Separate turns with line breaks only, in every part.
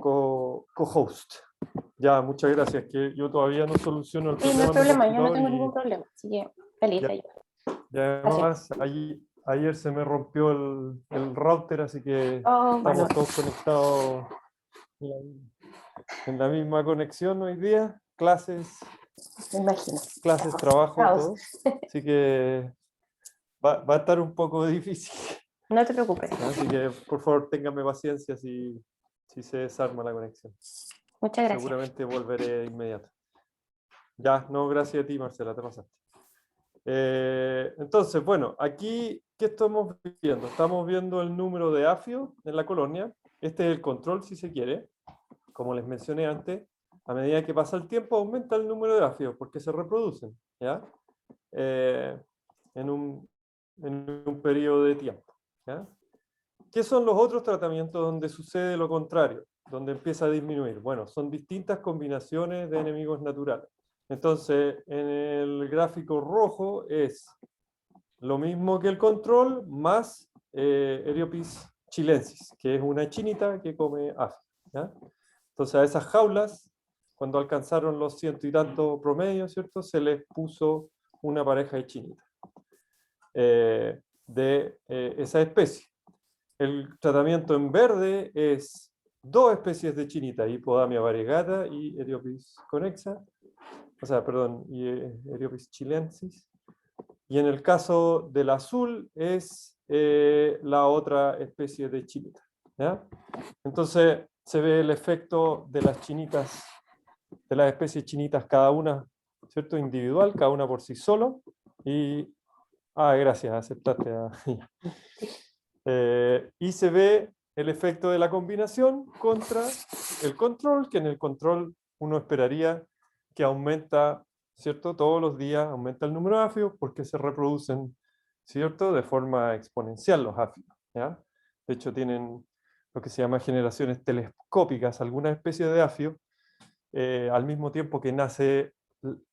co-host. Ya, muchas gracias, que yo todavía no soluciono el
Sí, no hay
problema.
problema, yo no tengo ningún problema, así que feliz de ayudar.
Y además, ayer se me rompió el router, así que estamos todos conectados en la misma conexión hoy día. Clases,
me imagino.
Clases, trabajo, todo. Así que va a estar un poco difícil.
No te preocupes.
Así que, por favor, ténganme paciencia si se desarma la conexión.
Muchas gracias.
Seguramente volveré inmediato. Ya, no, gracias a ti, Marcela, te pasaste. Entonces, bueno, aquí, ¿qué estamos viendo? Estamos viendo el número de afios en la colonia. Este es el control, si se quiere. Como les mencioné antes, a medida que pasa el tiempo, aumenta el número de afios porque se reproducen, ¿ya? En un periodo de tiempo, ¿ya? ¿Qué son los otros tratamientos donde sucede lo contrario? Donde empieza a disminuir. Bueno, son distintas combinaciones de enemigos naturales. Entonces, en el gráfico rojo es lo mismo que el control, más Eriopis chilensis, que es una chinita que come afio, ¿ya? Entonces, a esas jaulas, cuando alcanzaron los 100 y tanto promedio, ¿cierto? Se les puso una pareja de chinitas de esa especie. El tratamiento en verde es 2 especies de chinita, Hippodamia variegata y Eriopis connexa, o sea, perdón, y Eriopis chilensis. Y en el caso del azul es la otra especie de chinita, ¿ya? Entonces se ve el efecto de las chinitas, de las especies chinitas, cada una, ¿cierto? Individual, cada una por sí solo. Y, gracias, aceptaste. Y se ve el efecto de la combinación contra el control, que en el control uno esperaría que aumenta, ¿cierto? Todos los días aumenta el número de afios porque se reproducen, ¿cierto? De forma exponencial los afios, ¿ya? De hecho, tienen lo que se llama generaciones telescópicas, algunas especies de afio, al mismo tiempo que nace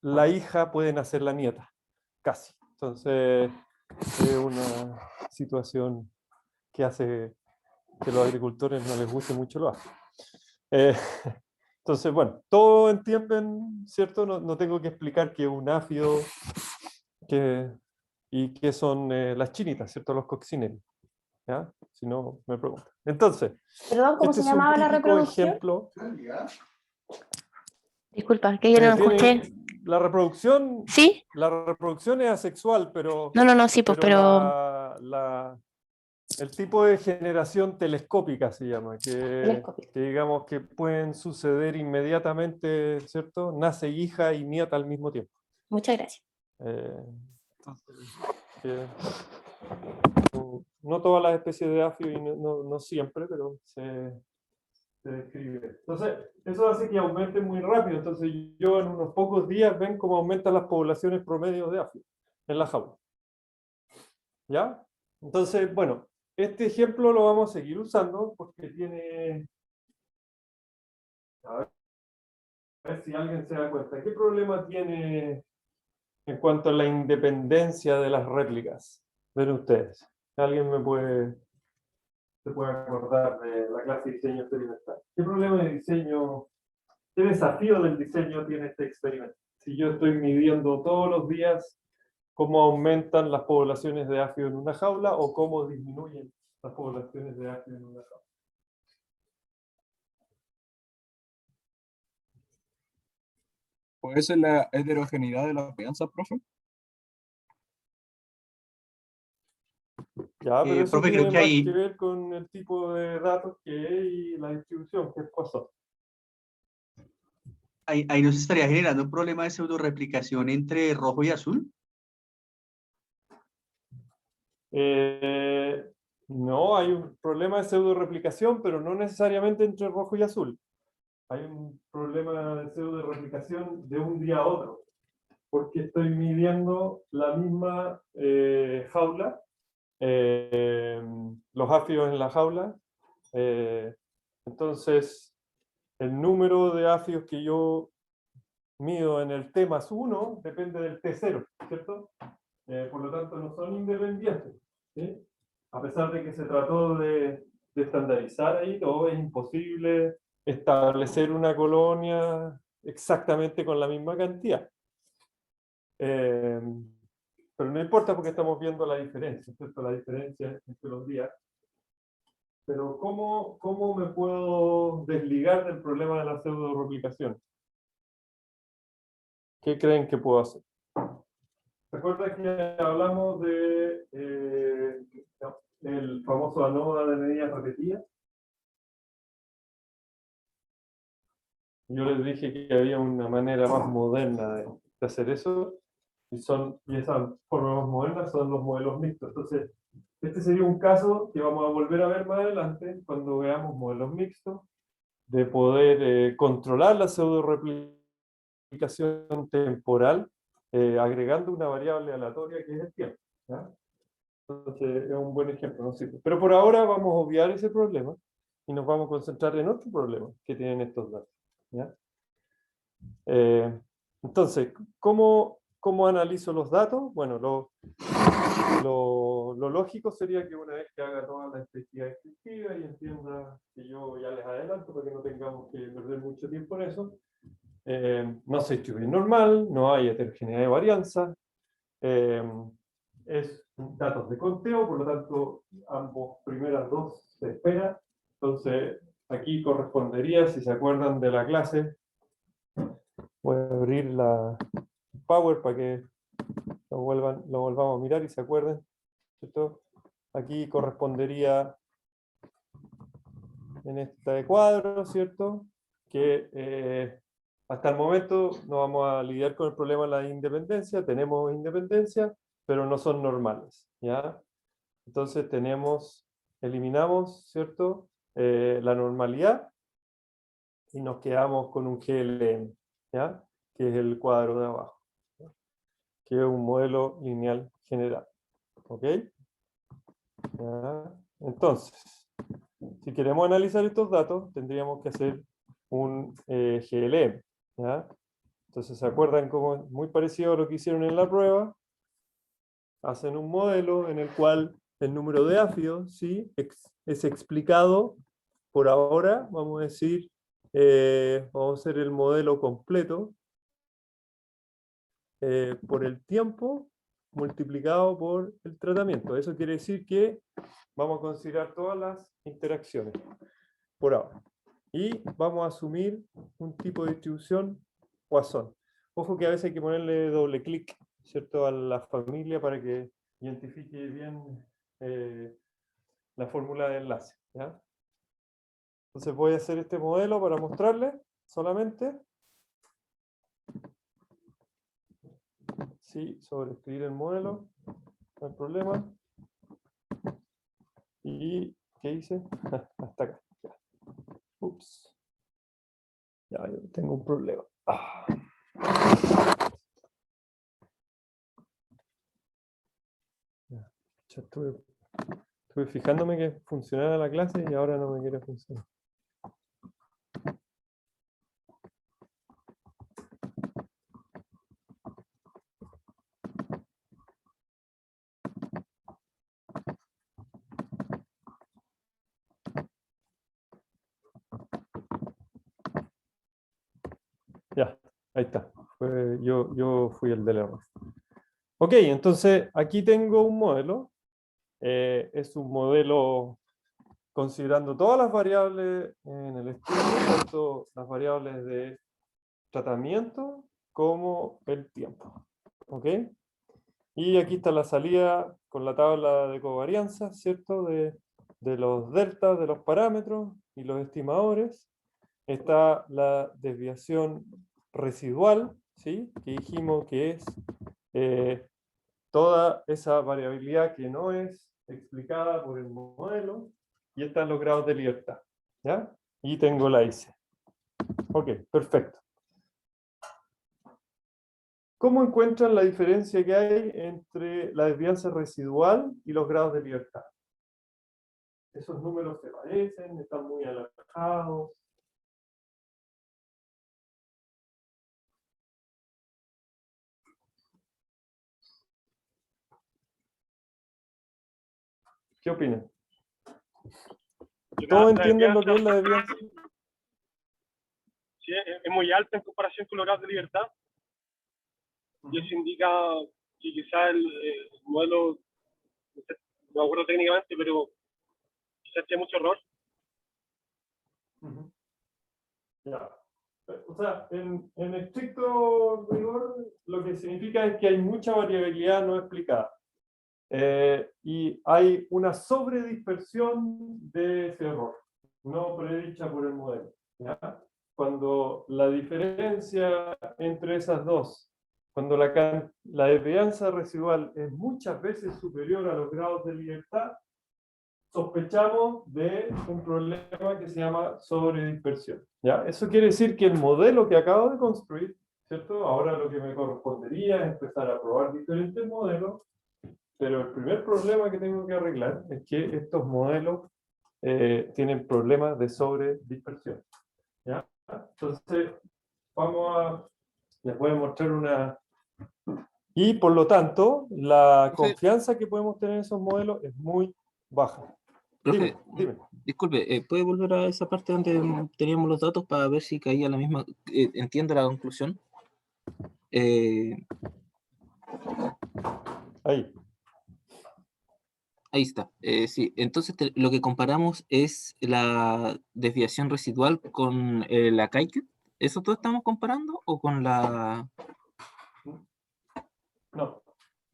la hija, puede nacer la nieta, casi. Entonces, es una situación que hace que los agricultores no les guste mucho los afios. Entonces, bueno, todos entienden, ¿cierto? No tengo que explicar qué es un afio y qué son las chinitas, ¿cierto? Los coccinelles, ¿ya? Si no, me preguntan. Entonces,
perdón, ¿cómo se llamaba la reproducción?
Ejemplo.
Disculpa, que yo no escuché.
La reproducción,
¿Sí?
La reproducción es asexual, pero...
No, sí, pues, pero...
el tipo de generación telescópica se llama, que digamos que pueden suceder inmediatamente, ¿cierto? Nace hija y nieta al mismo tiempo.
Muchas gracias.
No todas las especies de afio, y no siempre, pero se describe. Entonces, eso hace que aumente muy rápido. Entonces, yo en unos pocos días ven cómo aumentan las poblaciones promedio de afio en la jaula. ¿Ya? Entonces, bueno, este ejemplo lo vamos a seguir usando porque tiene... A ver si alguien se da cuenta. ¿Qué problema tiene en cuanto a la independencia de las réplicas? Ven ustedes. ¿Alguien se puede acordar de la clase de diseño experimental? ¿Qué problema de diseño, qué desafío del diseño tiene este experimento? Si yo estoy midiendo todos los días cómo aumentan las poblaciones de afio en una jaula o cómo disminuyen las poblaciones de afio en una jaula.
¿Puede ser la heterogeneidad de las crianzas, profe?
Ya, pero eso
profe,
tiene
creo que
más que ver con el tipo de datos que hay y la distribución que pasó.
ahí nos estaría generando un problema de pseudo-replicación entre rojo y azul.
No, hay un problema de pseudo-replicación, pero no necesariamente entre rojo y azul. Hay un problema de pseudo-replicación de un día a otro, porque estoy midiendo la misma jaula, los afios en la jaula. Entonces, el número de afios que yo mido en el T más 1 depende del T0, ¿cierto? Por lo tanto, no son independientes, ¿sí? A pesar de que se trató de estandarizar ahí, todo es imposible establecer una colonia exactamente con la misma cantidad. Pero no importa porque estamos viendo la diferencia, ¿cierto? La diferencia entre los días. Pero ¿cómo me puedo desligar del problema de la pseudo-replicación? ¿Qué creen que puedo hacer? ¿Recuerdan que hablamos de el famoso ANOVA de medidas repetidas? Yo les dije que había una manera más moderna de hacer eso, y esas formas más modernas son los modelos mixtos. Entonces, este sería un caso que vamos a volver a ver más adelante, cuando veamos modelos mixtos, de poder controlar la pseudo-replicación temporal, agregando una variable aleatoria que es el tiempo, ¿ya? Entonces, es un buen ejemplo, no sirve. Pero por ahora vamos a obviar ese problema y nos vamos a concentrar en otro problema que tienen estos datos, ¿ya? Entonces, ¿cómo analizo los datos? Bueno, lo lógico sería que una vez que haga toda la investigación descriptiva y entienda que yo ya les adelanto para que no tengamos que perder mucho tiempo en eso, no se distribuye normal, no hay heterogeneidad de varianza, es datos de conteo, por lo tanto, ambos primeras dos se espera. Entonces, aquí correspondería, si se acuerdan de la clase, voy a abrir la Power para que lo volvamos a mirar y se acuerden, ¿cierto? Aquí correspondería en este cuadro, ¿cierto? Que hasta el momento no vamos a lidiar con el problema de la independencia, tenemos independencia, pero no son normales, ¿ya? Entonces eliminamos, ¿cierto? La normalidad y nos quedamos con un GLM, ¿ya? Que es el cuadro de abajo, ¿ya? Que es un modelo lineal general, ¿ok? ¿Ya? Entonces, si queremos analizar estos datos, tendríamos que hacer un GLM, ¿ya? Entonces, ¿se acuerdan cómo es muy parecido a lo que hicieron en la prueba? Hacen un modelo en el cual el número de áfidos, ¿sí? es explicado por ahora, vamos a decir, vamos a hacer el modelo completo por el tiempo multiplicado por el tratamiento. Eso quiere decir que vamos a considerar todas las interacciones por ahora. Y vamos a asumir un tipo de distribución Poisson. Ojo que a veces hay que ponerle doble clic, ¿cierto?, a la familia para que identifique bien la fórmula de enlace, ¿ya? Entonces voy a hacer este modelo para mostrarles solamente. Sí, sobreescribir el modelo, no hay problema. ¿Y qué hice? Hasta acá. Ya. Ups. Ya, yo tengo un problema. Ya estuve fijándome que funcionara la clase y ahora no me quiere funcionar. Ya, ahí está. Yo fui el del error. Ok, entonces aquí tengo un modelo. Es un modelo considerando todas las variables en el estudio, tanto las variables de tratamiento como el tiempo. ¿Ok? Y aquí está la salida con la tabla de covarianza, ¿cierto? De los deltas de los parámetros y los estimadores. Está la desviación residual, ¿sí? Que dijimos que es toda esa variabilidad que no es explicada por el modelo, y están los grados de libertad, ¿ya? Y tengo la IC. Ok, perfecto. ¿Cómo encuentran la diferencia que hay entre la desvianza residual y los grados de libertad? Esos números se parecen, están muy alejados. ¿Qué opinan? ¿Todos entienden lo que es la desvianza?
si es muy alta en comparación con los grados de libertad. Y eso indica que quizás el modelo, no sé, no me acuerdo técnicamente, pero quizás tiene mucho error.
Ya. O sea, en estricto rigor, lo que significa es que hay mucha variabilidad no explicada. Y hay una sobredispersión de ese error, no predicha por el modelo. ¿Ya? Cuando la diferencia entre esas dos, cuando la desvianza residual es muchas veces superior a los grados de libertad, sospechamos de un problema que se llama sobredispersión. ¿Ya? Eso quiere decir que el modelo que acabo de construir, ¿cierto? Ahora lo que me correspondería es empezar a probar diferentes modelos, pero el primer problema que tengo que arreglar es que estos modelos tienen problemas de sobredispersión. ¿Ya? Entonces, les voy a mostrar una... Y por lo tanto, la confianza que podemos tener en esos modelos es muy baja.
Profe,
Dime.
disculpe, ¿puede volver a esa parte donde teníamos los datos para ver si caía la misma? Entiendo la conclusión.
Ahí.
Ahí está. Sí, entonces lo que comparamos es la desviación residual con la KICAT. ¿Eso todo estamos comparando o con la...?
No,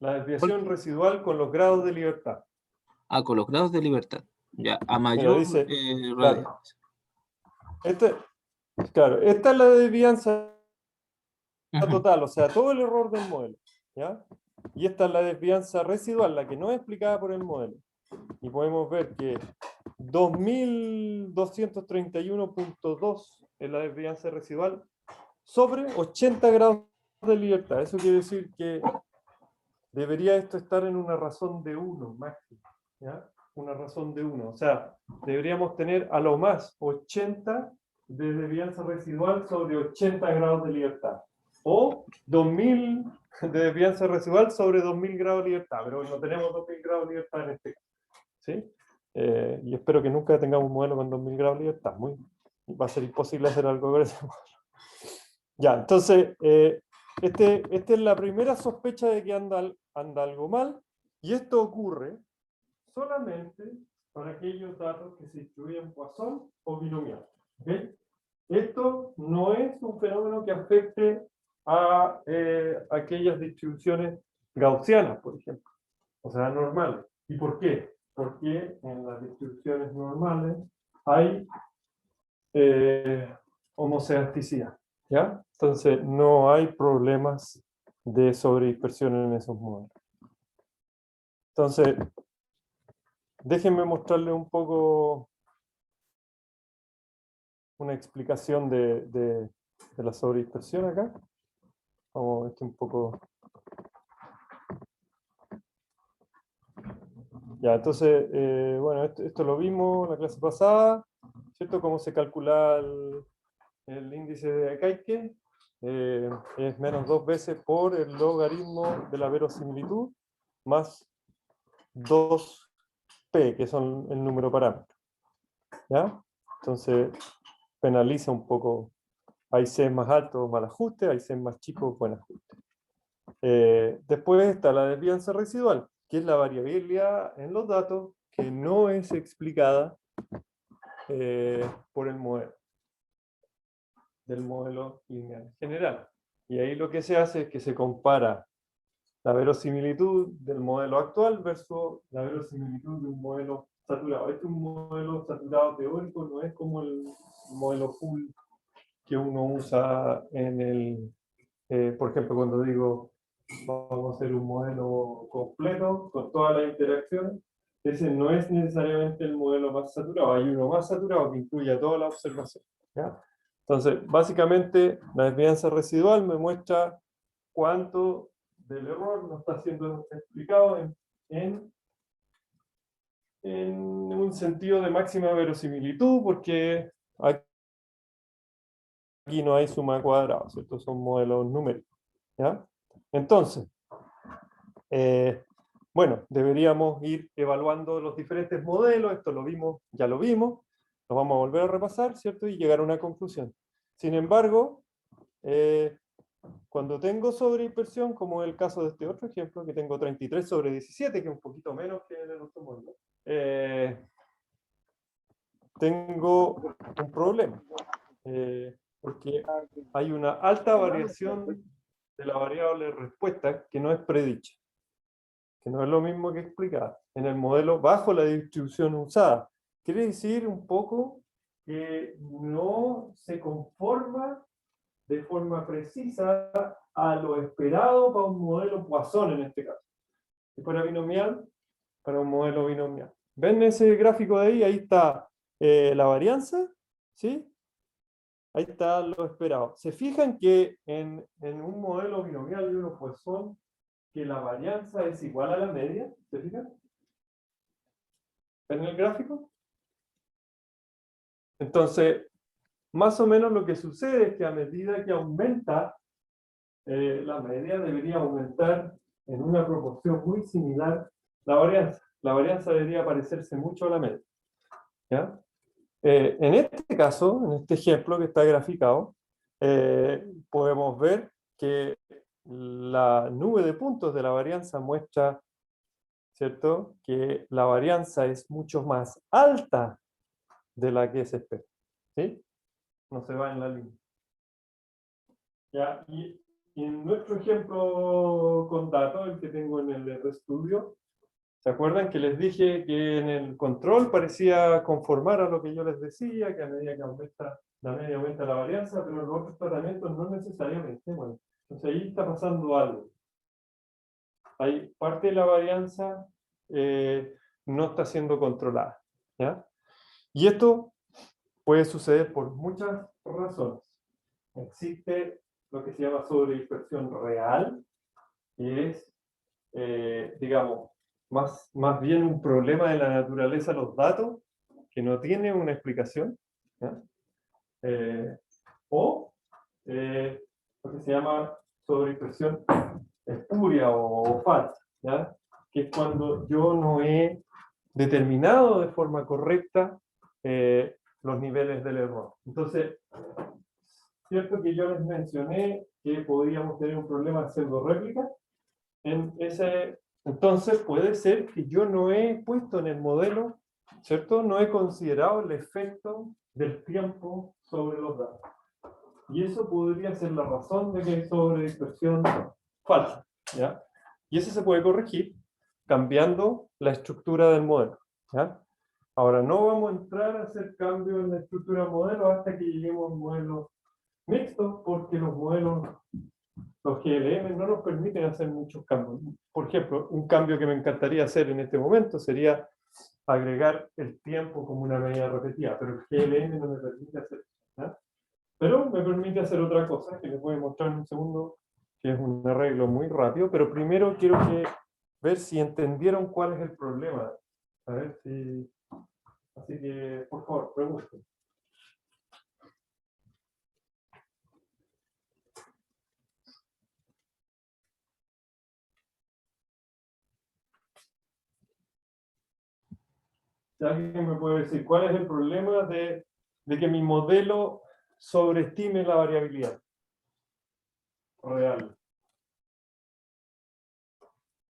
la desviación residual con los grados de libertad.
Ah, con los grados de libertad. Ya, a
Mira,
mayor...
dice, claro, esta es la desvianza total, o sea, todo el error del modelo. ¿Ya? Y esta es la desvianza residual, la que no es explicada por el modelo. Y podemos ver que 2231.2 es la desvianza residual sobre 80 grados de libertad. Eso quiere decir que debería esto estar en una razón de 1 máximo. ¿Ya? Una razón de 1. O sea, deberíamos tener a lo más 80 de desvianza residual sobre 80 grados de libertad. O 2000 de desvianza residual sobre 2000 grados de libertad. Pero no tenemos 2000 grados de libertad en este caso. ¿Sí? Y espero que nunca tengamos un modelo con 2000 grados de libertad. Va a ser imposible hacer algo con ese modelo. Ya, entonces, esta es la primera sospecha de que anda algo mal. Y esto ocurre solamente para aquellos datos que se distribuyen Poisson o binomial. ¿Okay? Esto no es un fenómeno que afecte a aquellas distribuciones gaussianas, por ejemplo, o sea, normales. ¿Y por qué? Porque en las distribuciones normales hay homocedasticidad, ¿ya? Entonces no hay problemas de sobredispersión en esos modelos. Entonces, déjenme mostrarles un poco una explicación de la sobredispersión acá. Vamos a ver esto un poco. Ya, entonces, bueno, esto lo vimos en la clase pasada, ¿cierto? Cómo se calcula el índice de Akaike. Es menos 2 veces por el logaritmo de la verosimilitud más 2p, que son el número parámetro. ¿Ya? Entonces, penaliza un poco. Hay C más altos, mal ajuste, hay C más chicos, buen ajuste. Después está la desvianza residual, que es la variabilidad en los datos que no es explicada por el modelo, del modelo lineal general. Y ahí lo que se hace es que se compara la verosimilitud del modelo actual versus la verosimilitud de un modelo saturado. Este es un modelo saturado teórico, no es como el modelo full que uno usa en el, por ejemplo, cuando digo vamos a hacer un modelo completo con todas las interacciones, ese no es necesariamente el modelo más saturado, hay uno más saturado que incluye toda la observación. ¿Ya? Entonces, básicamente, la desvianza residual me muestra cuánto del error no está siendo explicado en un sentido de máxima verosimilitud, porque aquí no hay suma cuadrada, ¿cierto? Son modelos numéricos. ¿Ya? Entonces, bueno, deberíamos ir evaluando los diferentes modelos, esto lo vimos, ya lo vimos, lo vamos a volver a repasar, ¿cierto? Y llegar a una conclusión. Sin embargo, cuando tengo sobredispersión, como es el caso de este otro ejemplo, que tengo 33/17, que es un poquito menos que en el otro modelo, tengo un problema, porque hay una alta variación de la variable respuesta que no es predicha, que no es lo mismo que explicar en el modelo bajo la distribución usada. Quiere decir un poco que no se conforma de forma precisa a lo esperado para un modelo Poisson en este caso. Si fuera binomial, para un modelo binomial. ¿Ven ese gráfico de ahí? Ahí está la varianza, ¿sí? Ahí está lo esperado. ¿Se fijan que en un modelo binomial de uno Poisson, que la varianza es igual a la media? ¿Se fijan? ¿Ven el gráfico? Entonces, más o menos lo que sucede es que a medida que aumenta la media, debería aumentar en una proporción muy similar la varianza. La varianza debería parecerse mucho a la media. ¿Ya? En este caso, en este ejemplo que está graficado, podemos ver que la nube de puntos de la varianza muestra, ¿cierto?, que la varianza es mucho más alta de la que se espera. ¿Sí? No se va en la línea. ¿Ya? Y en nuestro ejemplo con datos, el que tengo en el RStudio, ¿se acuerdan que les dije que en el control parecía conformar a lo que yo les decía, que a medida que aumenta la media aumenta la varianza, pero en los otros tratamientos no necesariamente? Bueno, entonces ahí está pasando algo. Hay parte de la varianza no está siendo controlada. ¿Ya? Y esto puede suceder por muchas razones. Existe lo que se llama sobredispersión real, que es, digamos, más bien un problema de la naturaleza de los datos, que no tiene una explicación, ¿ya? O lo que se llama sobredispersión espuria o falsa, ¿ya? Que es cuando yo no he determinado de forma correcta los niveles del error. Entonces, cierto que yo les mencioné que podríamos tener un problema de pseudo-réplica. Entonces puede ser que yo no he puesto en el modelo, ¿cierto? No he considerado el efecto del tiempo sobre los datos. Y eso podría ser la razón de que hay sobredispersión falsa, ¿ya? Y eso se puede corregir cambiando la estructura del modelo, ¿ya? Ahora, no vamos a entrar a hacer cambios en la estructura del modelo hasta que lleguemos a un modelo mixto, porque los modelos, los GLM, no nos permiten hacer muchos cambios. Por ejemplo, un cambio que me encantaría hacer en este momento sería agregar el tiempo como una medida repetida, pero el GLM no me permite hacer eso, ¿ya? Pero me permite hacer otra cosa que les voy a mostrar en un segundo, que es un arreglo muy rápido, pero primero quiero ver si entendieron cuál es el problema. A ver si... Así que, por favor, pregunten. Si alguien me puede decir cuál es el problema de que mi modelo sobreestime la variabilidad real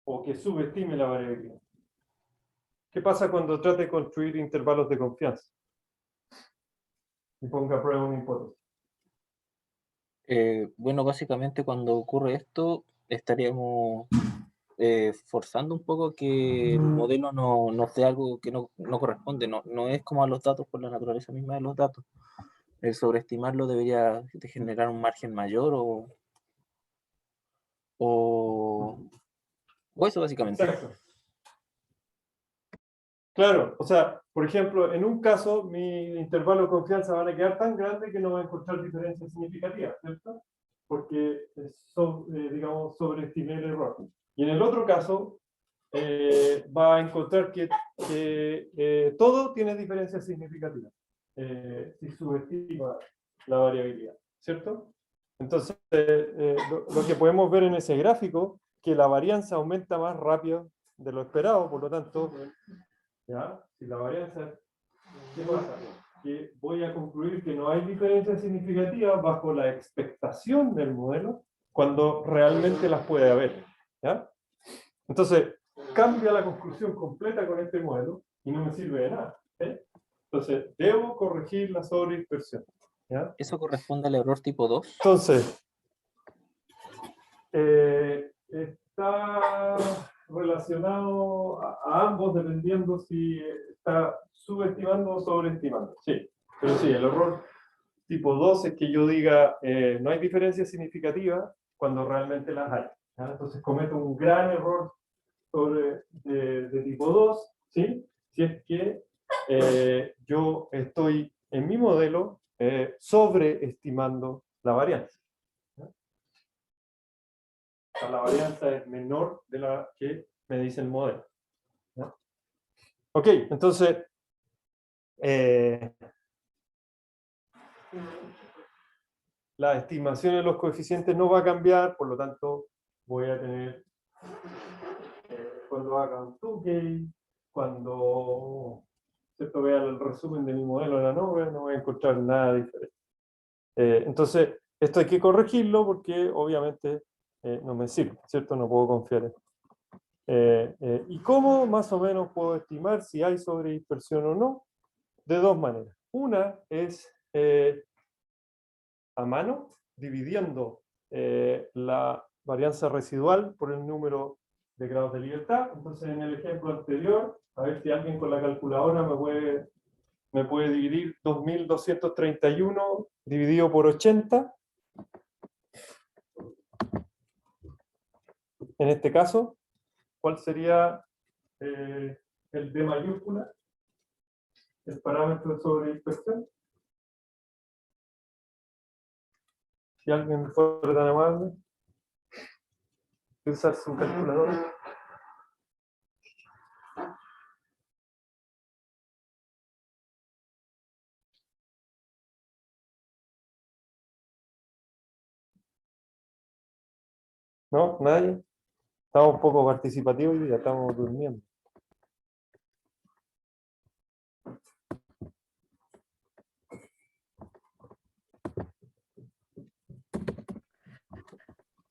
o que subestime la variabilidad. ¿Qué pasa cuando trate de construir intervalos de confianza y ponga a prueba una hipótesis?
Bueno, básicamente cuando ocurre esto, estaríamos forzando un poco que el modelo no sea algo que no corresponde, no es como a los datos por la naturaleza misma de los datos. El sobreestimarlo debería de generar un margen mayor o eso básicamente.
Exacto. Claro, o sea, por ejemplo, en un caso mi intervalo de confianza van a quedar tan grande que no va a encontrar diferencias significativas, ¿cierto? Porque digamos, sobreestimé el error. Y en el otro caso va a encontrar que todo tiene diferencias significativas si subestima la variabilidad, ¿cierto? Entonces, lo que podemos ver en ese gráfico, que la varianza aumenta más rápido de lo esperado, por lo tanto, ¿ya? Si la varianza, ¿qué pasa? que voy a concluir que no hay diferencias significativas bajo la expectación del modelo cuando realmente las puede haber. ¿Ya? Entonces, cambia la conclusión completa con este modelo y no me sirve de nada. ¿Eh? Entonces, debo corregir la sobredispersión. ¿Ya?
¿Eso corresponde al error tipo 2?
Entonces, está relacionado a ambos dependiendo si está subestimando o sobreestimando. Sí, pero sí, el error tipo 2 es que yo diga no hay diferencia significativa cuando realmente las hay. ¿Ya? Entonces cometo un gran error de tipo 2, ¿sí? Si es que yo estoy en mi modelo sobreestimando la varianza. La varianza es menor de la que me dice el modelo. ¿Ya? Ok, entonces la estimación de los coeficientes no va a cambiar, por lo tanto voy a tener cuando haga un 2K, cuando vea el resumen de mi modelo en la nube, no voy a encontrar nada diferente. Entonces, esto hay que corregirlo porque obviamente no me sirve, ¿cierto? No puedo confiar en esto. ¿Y cómo más o menos puedo estimar si hay sobredispersión o no? De dos maneras. Una es a mano, dividiendo la varianza residual por el número de grados de libertad. Entonces, en el ejemplo anterior, a ver si alguien con la calculadora me puede dividir 2231 dividido por 80. En este caso, ¿cuál sería el D mayúscula? El parámetro de sobredispersión. Si alguien fuera tan amable de usar su calculadora. ¿No? ¿Nadie? Estamos un poco participativos y ya estamos durmiendo.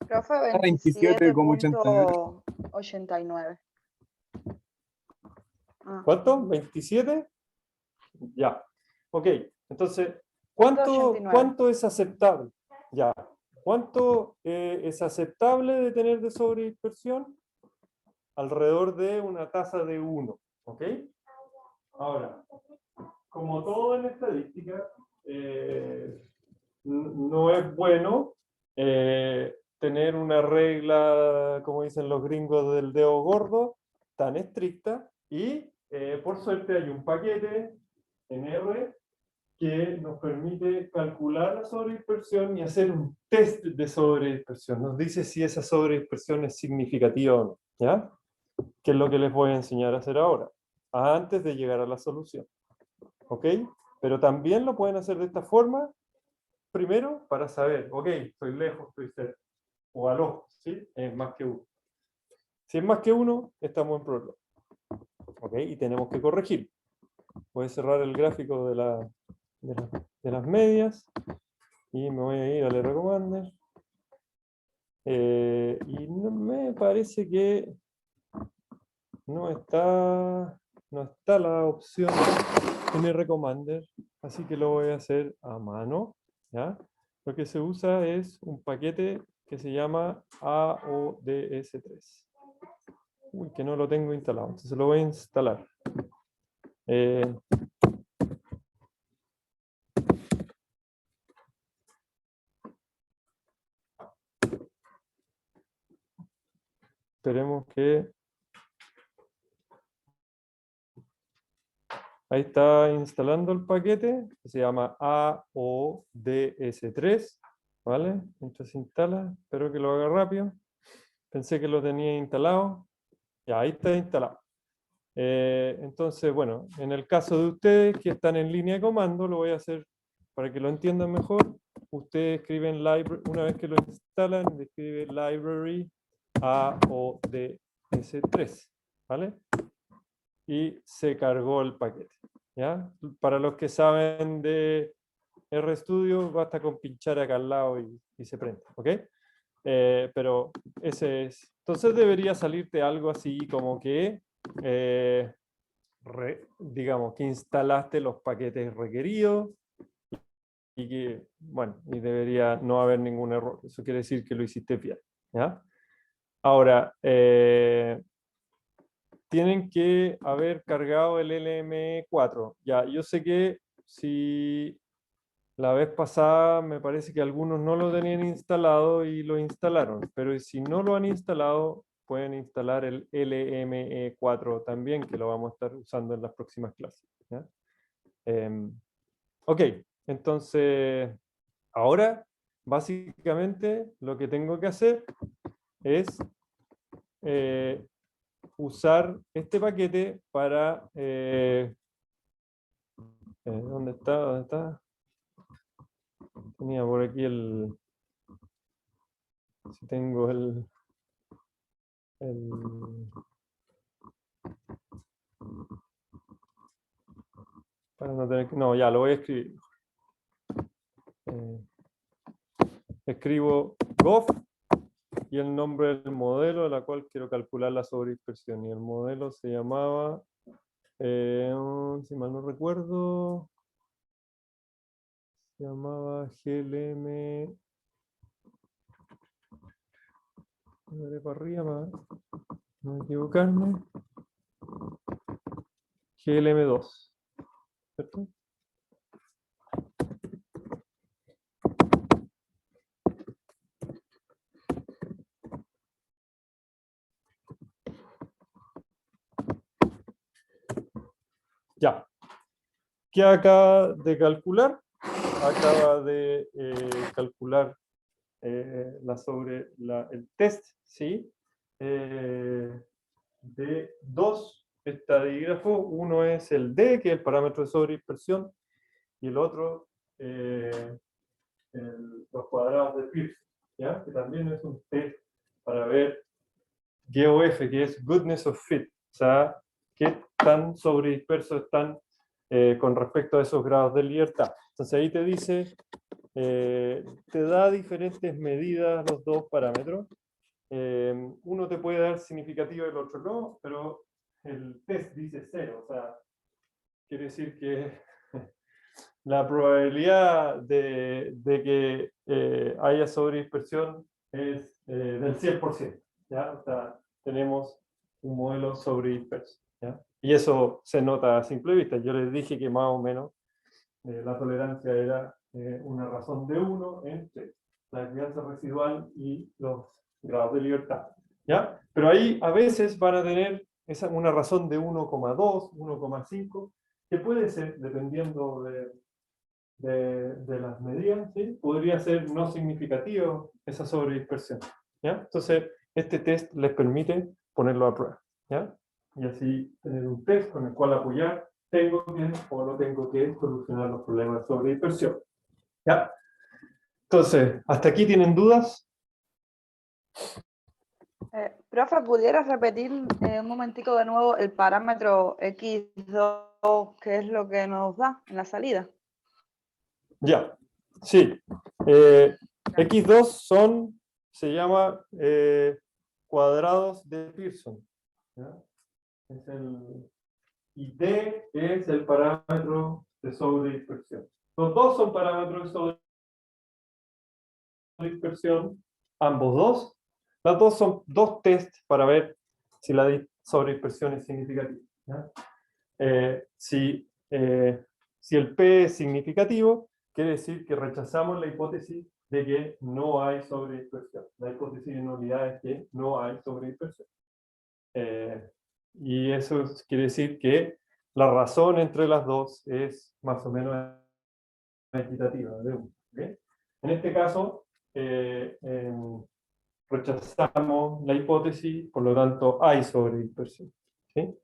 Profe,
27,89.
27.89.
¿Cuánto? ¿27? Ya. Ok. Entonces, ¿cuánto es aceptable? Ya. ¿Cuánto es aceptable de tener de sobredispersión? Alrededor de una tasa de 1. ¿Ok? Ahora, como todo en estadística, no es bueno tener una regla, como dicen los gringos, del dedo gordo, tan estricta, y por suerte hay un paquete en R que nos permite calcular la sobredispersión y hacer un test de sobredispersión. Nos dice si esa sobredispersión es significativa o no. ¿Ya? Que es lo que les voy a enseñar a hacer ahora, antes de llegar a la solución. ¿Ok? Pero también lo pueden hacer de esta forma, primero para saber, ok, estoy lejos, estoy cerca, o al ojo, ¿sí? Es más que 1. Si es más que 1, estamos en problema. ¿Ok? Y tenemos que corregir. Voy a cerrar el gráfico de las medias y me voy a ir al R Commander. Y me parece que no está la opción en R Commander, así que lo voy a hacer a mano. ¿Ya? Lo que se usa es un paquete que se llama AODS3. Uy, que no lo tengo instalado, entonces lo voy a instalar. Esperemos que... Ahí está instalando el paquete, que se llama AODS3, ¿vale? Mientras se instala, espero que lo haga rápido. Pensé que lo tenía instalado. Ya, ahí está instalado. Entonces, bueno, en el caso de ustedes que están en línea de comando, lo voy a hacer para que lo entiendan mejor. Ustedes escriben library, una vez que lo instalan, escribe library AODS3, ¿vale? Y se cargó el paquete. ¿ya? Para los que saben de RStudio, basta con pinchar acá al lado y se prende, ¿ok? Pero ese es. Entonces debería salirte algo así como que, digamos, que instalaste los paquetes requeridos y que, bueno, y debería no haber ningún error. Eso quiere decir que lo hiciste bien, ¿ya? Ahora, tienen que haber cargado el LM4. Ya, yo sé que si la vez pasada me parece que algunos no lo tenían instalado y lo instalaron, pero si no lo han instalado, pueden instalar el LME4 también, que lo vamos a estar usando en las próximas clases, ¿ya? Ok, entonces, ahora, básicamente, lo que tengo que hacer es usar este paquete para... ¿dónde está? ¿Dónde está? Tenía por aquí el... Si tengo el para no tener que... No, ya, lo voy a escribir. Escribo GOF y el nombre del modelo de la cual quiero calcular la sobredispersión. Y el modelo se llamaba, si mal no recuerdo, se llamaba GLM... Daré para arriba para no equivocarme. GLM2. ¿Cierto? Ya. ¿Qué acaba de calcular? Acaba de calcular el test, ¿sí? De dos estadígrafos. Uno es el D, que es el parámetro de sobredispersión, y el otro, los cuadrados de Pearson, ¿ya? Que también es un test para ver GOF, que es Goodness of Fit, o sea, qué tan sobredispersos están con respecto a esos grados de libertad. Entonces ahí te dice, te da diferentes medidas los dos parámetros. Uno te puede dar significativo y el otro no, pero el test dice 0, o sea, quiere decir que la probabilidad de que haya sobredispersión es del 100%, ¿ya? O sea, tenemos un modelo sobredisperso, ¿ya? Y eso se nota a simple vista. Yo les dije que más o menos la tolerancia era una razón de 1 entre la crianza residual y los grados de libertad, ¿ya? Pero ahí a veces van a tener una razón de 1,2, 1,5, que puede ser, dependiendo de las medidas, ¿sí? Podría ser no significativo esa sobredispersión, ¿ya? Entonces, este test les permite ponerlo a prueba, ¿ya? Y así tener un test con el cual apoyar, tengo que o no tengo que solucionar los problemas de sobredispersión, ¿ya? Entonces, ¿hasta aquí tienen dudas?
Profe, ¿pudieras repetir un momentico de nuevo el parámetro X2, que es lo que nos da en la salida?
Ya, sí. X2 se llama cuadrados de Pearson, ¿ya? Y D es el parámetro de sobredispersión. Los dos son parámetros de sobredispersión, ambos dos. Las dos son dos tests para ver si la sobredispersión es significativa, ¿ya? Si el P es significativo, quiere decir que rechazamos la hipótesis de que no hay sobredispersión. La hipótesis de nulidad es que no hay sobredispersión. Y eso quiere decir que la razón entre las dos es más o menos equitativa de 1. ¿Okay? En este caso, rechazamos la hipótesis, por lo tanto hay sobredispersión, ¿sí?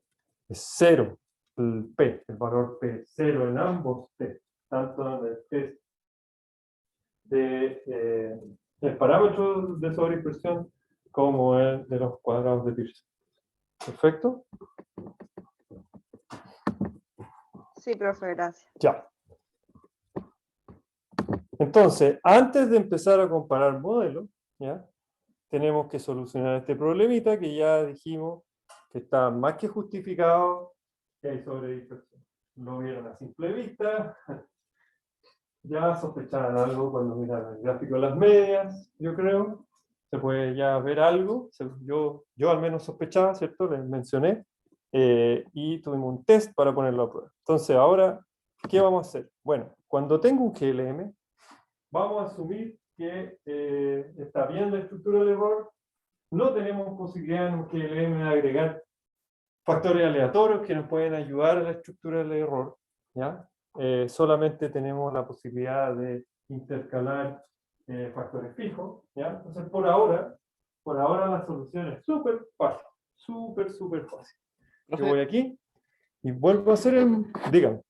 Es 0 el P, el valor P, 0 en ambos test, tanto en el test del parámetro de sobredispersión como el de los cuadrados de Pearson. ¿Perfecto?
Sí, profe, gracias.
Ya. Entonces, antes de empezar a comparar modelos, ¿ya? Tenemos que solucionar este problemita que ya dijimos que está más que justificado, que hay sobredispersión. Lo vieron a simple vista, ya sospechaban algo cuando miraron el gráfico de las medias, yo creo. Se puede ya ver algo, yo al menos sospechaba, ¿cierto? Les mencioné, y tuvimos un test para ponerlo a prueba. Entonces, ahora, ¿qué vamos a hacer? Bueno, cuando tengo un GLM, vamos a asumir que está bien la estructura del error, no tenemos posibilidad en un GLM de agregar factores aleatorios que nos pueden ayudar a la estructura del error, ¿ya? Solamente tenemos la posibilidad de intercalar factores fijos, ¿ya? Entonces, por ahora la solución es súper fácil, súper fácil. Yo
Profe,
voy aquí y vuelvo a hacer el... Dígame.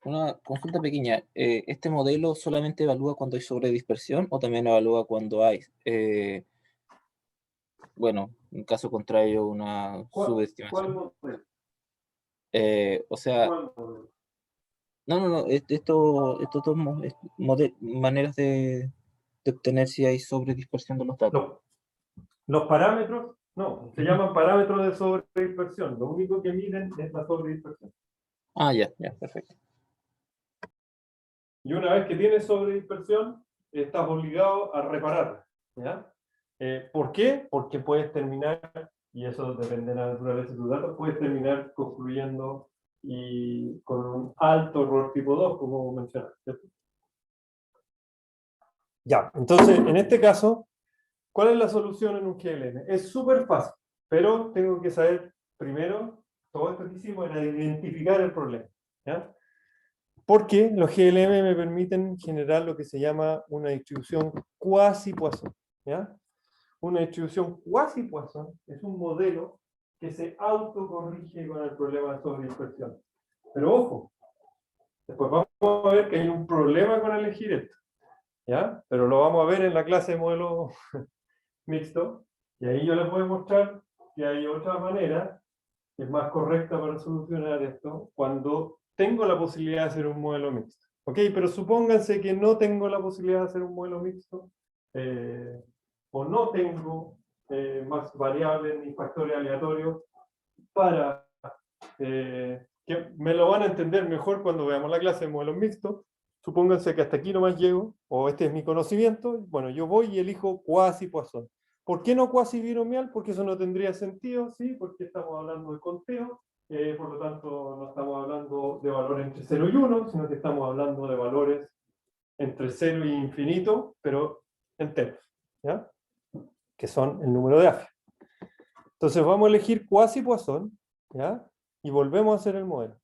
una consulta pequeña. ¿Este modelo solamente evalúa cuando hay sobredispersión o también evalúa cuando hay, bueno, en caso contrario, una
¿Cuál
subestimación?
modelo?
O sea,
¿Cuál modelo?
no, estos dos maneras de obtener si hay sobredispersión de los datos.
Los parámetros, no, se llaman parámetros de sobredispersión. Lo único que miden es la sobredispersión.
Ah, ya, perfecto.
Y una vez que tienes sobredispersión, estás obligado a repararla, ¿ya? ¿Por qué? Porque puedes terminar, y eso depende de la naturaleza de tus datos, puedes terminar construyendo y con un alto error tipo 2, como mencionaste, ¿cierto? Ya, entonces, en este caso, ¿cuál es la solución en un GLM? Es súper fácil, pero tengo que saber primero, todo esto que hicimos era identificar el problema, ¿ya? Porque los GLM me permiten generar lo que se llama una distribución quasi-Poisson, ¿ya? Una distribución quasi-Poisson es un modelo que se autocorrige con el problema de sobredispersión. Pero ojo, después vamos a ver que hay un problema con elegir esto, ¿ya? Pero lo vamos a ver en la clase de modelo mixto, y ahí yo les voy a mostrar que hay otra manera que es más correcta para solucionar esto cuando tengo la posibilidad de hacer un modelo mixto. Ok, pero supónganse que no tengo la posibilidad de hacer un modelo mixto, o no tengo más variables ni factores aleatorios para que me lo van a entender mejor cuando veamos la clase de modelos mixtos. Supónganse que hasta aquí nomás llego, o este es mi conocimiento, bueno, yo voy y elijo quasi-Poisson. ¿Por qué no cuasi-binomial? Porque eso no tendría sentido, ¿sí? Porque estamos hablando de conteo, por lo tanto no estamos hablando de valores entre 0 y 1, sino que estamos hablando de valores entre 0 y infinito, pero enteros, ¿ya? Que son el número de AFI. Entonces vamos a elegir quasi-Poisson, ¿ya? Y volvemos a hacer el modelo.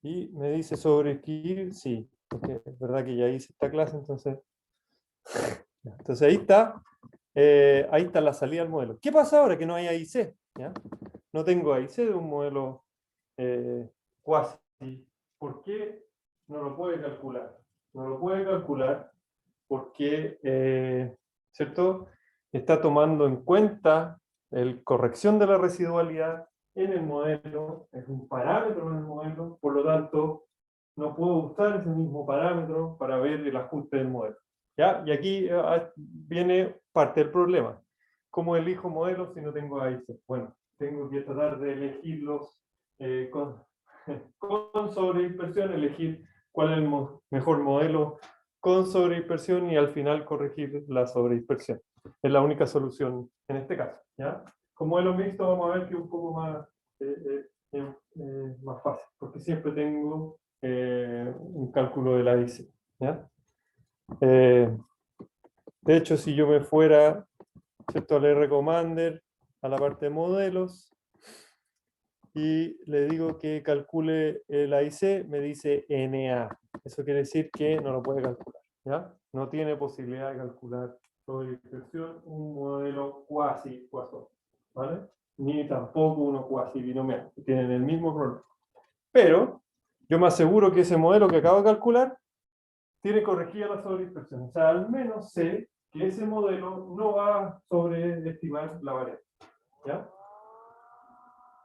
Y me dice sobreescribir, sí, porque es verdad que ya hice esta clase, entonces... Entonces ahí está la salida del modelo. ¿Qué pasa ahora que no hay AIC? ¿Ya? No tengo AIC de un modelo quasi. ¿Por qué no lo puede calcular? No lo puede calcular porque, ¿cierto? Está tomando en cuenta la corrección de la residualidad en el modelo, es un parámetro en el modelo, por lo tanto, no puedo usar ese mismo parámetro para ver el ajuste del modelo. ¿Ya? Y aquí viene parte del problema. ¿Cómo elijo modelos si no tengo AIC? Bueno, tengo que tratar de elegirlos con sobredispersión, elegir cuál es el mejor modelo con sobredispersión y al final corregir la sobredispersión. Es la única solución en este caso, ¿ya? Con modelo mixto vamos a ver que es un poco más fácil, porque siempre tengo un cálculo de la AIC, ¿ya? De hecho, si yo me fuera, ¿cierto?, al R Commander, a la parte de modelos, y le digo que calcule el AIC, me dice NA. Eso quiere decir que no lo puede calcular, ¿ya? No tiene posibilidad de calcular sobre dispersión un modelo quasi-Poisson, ¿vale? Ni tampoco uno quasi-binomial, que tienen el mismo problema. Pero yo me aseguro que ese modelo que acabo de calcular tiene corregida la sobredispersión. O sea, al menos sé que ese modelo no va a sobreestimar la variable, ¿ya?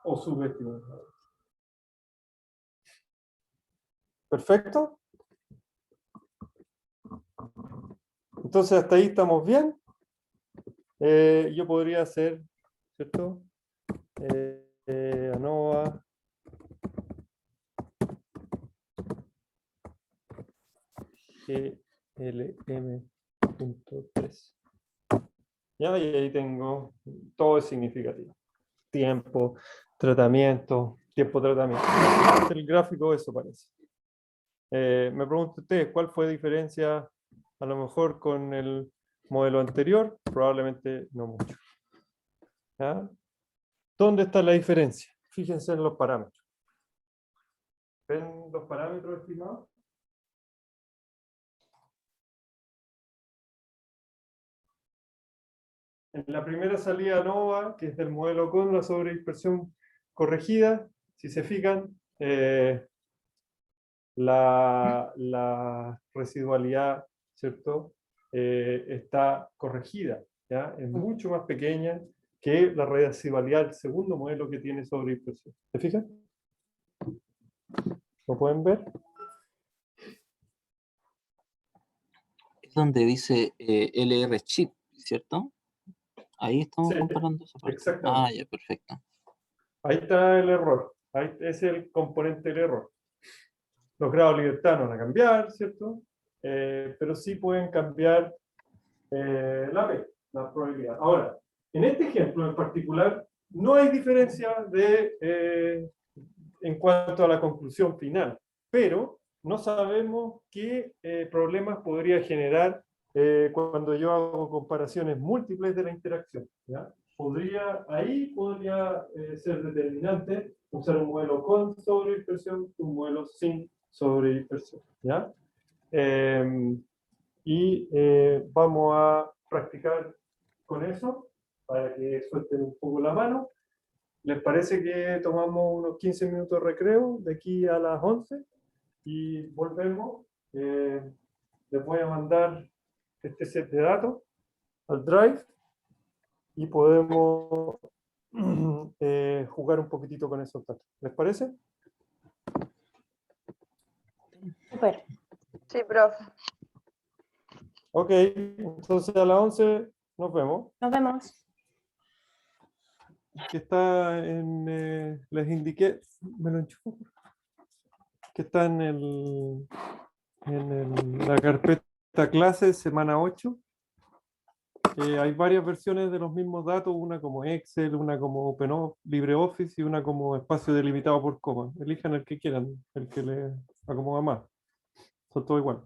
O subestimar la variable. ¿Perfecto? Entonces hasta ahí estamos bien. Yo podría hacer, ¿cierto? ANOVA GLM.3. ¿Ya? Y ahí tengo, todo es significativo. Tiempo, tratamiento, tiempo, tratamiento. El gráfico eso parece. Me pregunto usted, ¿cuál fue la diferencia a lo mejor con el modelo anterior? Probablemente no mucho. ¿Ya? ¿Dónde está la diferencia? Fíjense en los parámetros. ¿Ven los parámetros estimados? En la primera salida ANOVA, que es del modelo con la sobredispersión corregida, si se fijan, la residualidad, ¿cierto? Está corregida, ¿ya? Es mucho más pequeña que la residualidad del segundo modelo que tiene sobredispersión. ¿Se fijan? ¿Lo pueden ver?
Es donde dice LR chip, ¿cierto? Ahí estamos
Sí,
comparando esa parte.
exactamente.
Ah, ya, perfecto.
Ahí está el error. Ahí es el componente del error. Los grados de libertad no van a cambiar, ¿cierto? Pero sí pueden cambiar la P, la probabilidad. Ahora, en este ejemplo en particular, no hay diferencia en cuanto a la conclusión final, pero no sabemos qué problemas podría generar cuando yo hago comparaciones múltiples de la interacción. ¿Ya? Ahí podría ser determinante usar un modelo con sobredispersión, un modelo sin sobredispersión. ¿Ya? Vamos a practicar con eso para que suelten un poco la mano. ¿Les parece que tomamos unos 15 minutos de recreo de aquí a las 11? Y volvemos. Les voy a mandar este set de datos al Drive y podemos jugar un poquitito con esos datos. ¿Les parece?
Súper.
Sí, profe.
Ok, entonces a las 11 nos vemos.
Nos vemos.
Que está en, les indiqué, me lo enchufo, que está en la carpeta clases, semana 8. Hay varias versiones de los mismos datos, una como Excel, una como LibreOffice y una como espacio delimitado por coma. Elijan el que quieran, el que les acomoda más. Son todos iguales.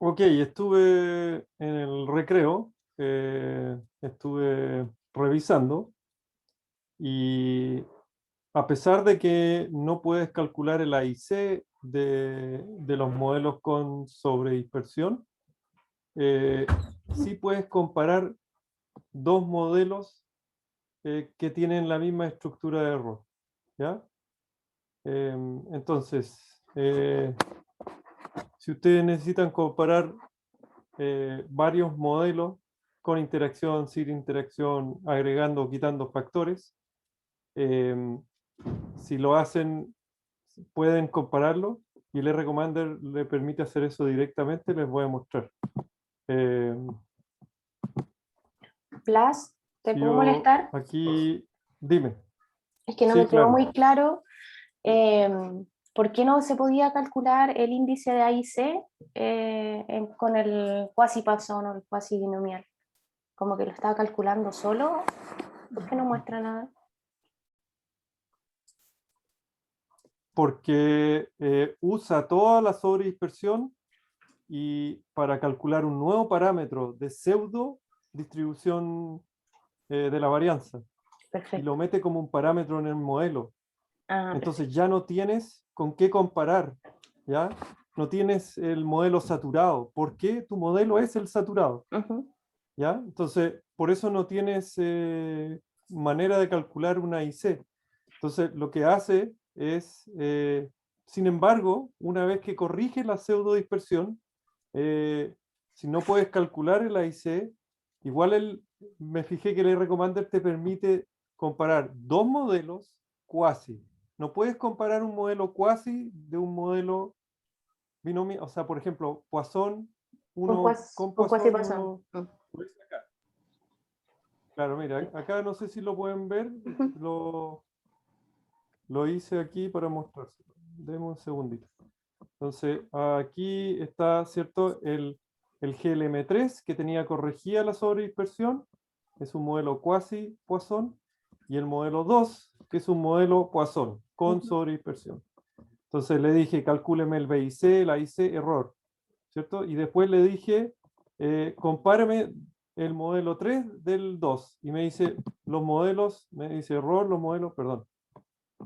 Ok, estuve en el recreo, estuve revisando y a pesar de que no puedes calcular el AIC de los modelos con sobredispersión, sí puedes comparar dos modelos que tienen la misma estructura de error. ¿Ya? Entonces, si ustedes necesitan comparar varios modelos con interacción, sin interacción, agregando o quitando factores, si lo hacen, pueden compararlo y el Recommender le permite hacer eso directamente. Les voy a mostrar.
Blas, ¿te puedo molestar?
Aquí, dime.
Es que no
Sí,
me quedó
claro.
muy claro por qué no se podía calcular el índice de AIC con el quasi Poisson o el quasi binomial. Como que lo estaba calculando solo. ¿Por qué no muestra nada?
Porque usa toda la sobredispersión y para calcular un nuevo parámetro de pseudo distribución de la varianza. Y
Perfecto.
lo mete como un parámetro en el modelo.
Ah,
Entonces ya no tienes con qué comparar, ¿ya? No tienes el modelo saturado. ¿Por qué tu modelo es el saturado? ¿Ya? Entonces, por eso no tienes manera de calcular una IC. Entonces, lo que hace es, sin embargo, una vez que corriges la pseudodispersión, si no puedes calcular el AIC, igual me fijé que el R-Commander te permite comparar dos modelos cuasi. No puedes comparar un modelo cuasi de un modelo binomial, o sea, por ejemplo, Poisson, uno con
con
Poisson,
cuasi-Poisson.
uno... Claro, mira, acá no sé si lo pueden ver, lo hice aquí para mostrárselo. Deme un segundito. Entonces, aquí está, ¿cierto? El GLM3 que tenía corregida la sobredispersión, es un modelo cuasi-Poisson, y el modelo 2, que es un modelo Poisson, con sobredispersión. Entonces le dije, calcúleme el BIC, el AIC, error, ¿cierto? Y después le dije, compáreme el modelo 3 del 2, y me dice, los modelos, me dice error, los modelos, perdón,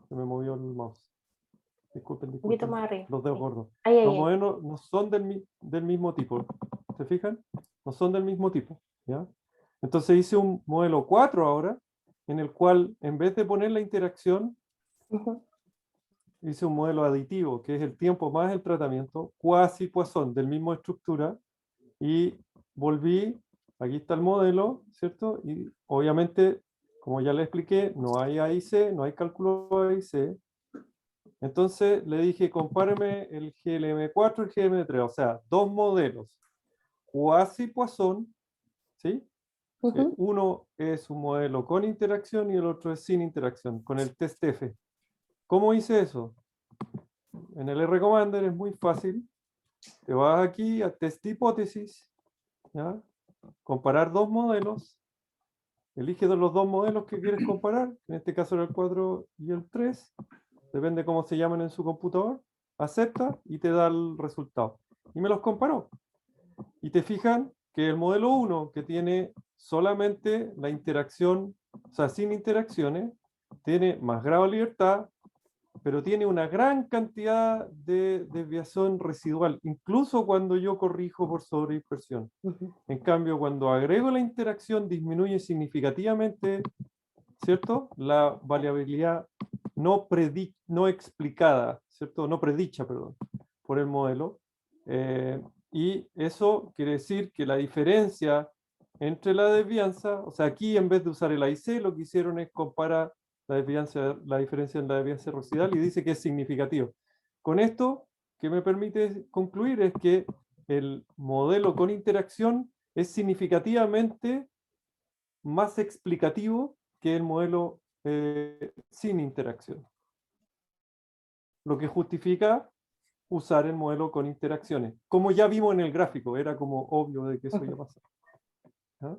se me movió el mouse. Disculpen,
Un poquito
disculpen,
más arriba.
los dedos gordos.
Ahí, ahí,
Los
ahí.
modelos no son del mismo tipo. ¿Se fijan? No son del mismo tipo. ¿Ya? Entonces hice un modelo 4 ahora, en el cual en vez de poner la interacción,
Ujú.
hice un modelo aditivo, que es el tiempo más el tratamiento, cuasi Poisson, del mismo estructura, y volví, aquí está el modelo, ¿cierto? Y obviamente, como ya le expliqué, no hay AIC, no hay cálculo AIC. Entonces le dije, compáreme el GLM4 y el GLM3, o sea, dos modelos cuasi Poisson, ¿sí?
Ujú.
Uno es un modelo con interacción y el otro es sin interacción, con el test F. ¿Cómo hice eso? En el R-Commander es muy fácil. Te vas aquí a test hipótesis, ¿ya? Comparar dos modelos. Elige los dos modelos que quieres comparar. En este caso era el 4 y el 3. Depende cómo se llaman en su computador. Acepta y te da el resultado. Y me los comparó. Y te fijan que el modelo 1, que tiene solamente la interacción, o sea, sin interacciones, tiene más grado de libertad, pero tiene una gran cantidad de desviación residual, incluso cuando yo corrijo por sobredispersión.
Ujú.
En cambio, cuando agrego la interacción, disminuye significativamente, ¿cierto? La variabilidad no explicada, ¿cierto? No predicha, perdón, por el modelo. Y eso quiere decir que la diferencia entre la desvianza, o sea, aquí en vez de usar el AIC, lo que hicieron es comparar la diferencia en la desvianza residual y dice que es significativo. Con esto, que me permite concluir es que el modelo con interacción es significativamente más explicativo que el modelo sin interacción. Lo que justifica usar el modelo con interacciones. Como ya vimos en el gráfico, era como obvio de que eso iba a pasar. ¿Ah?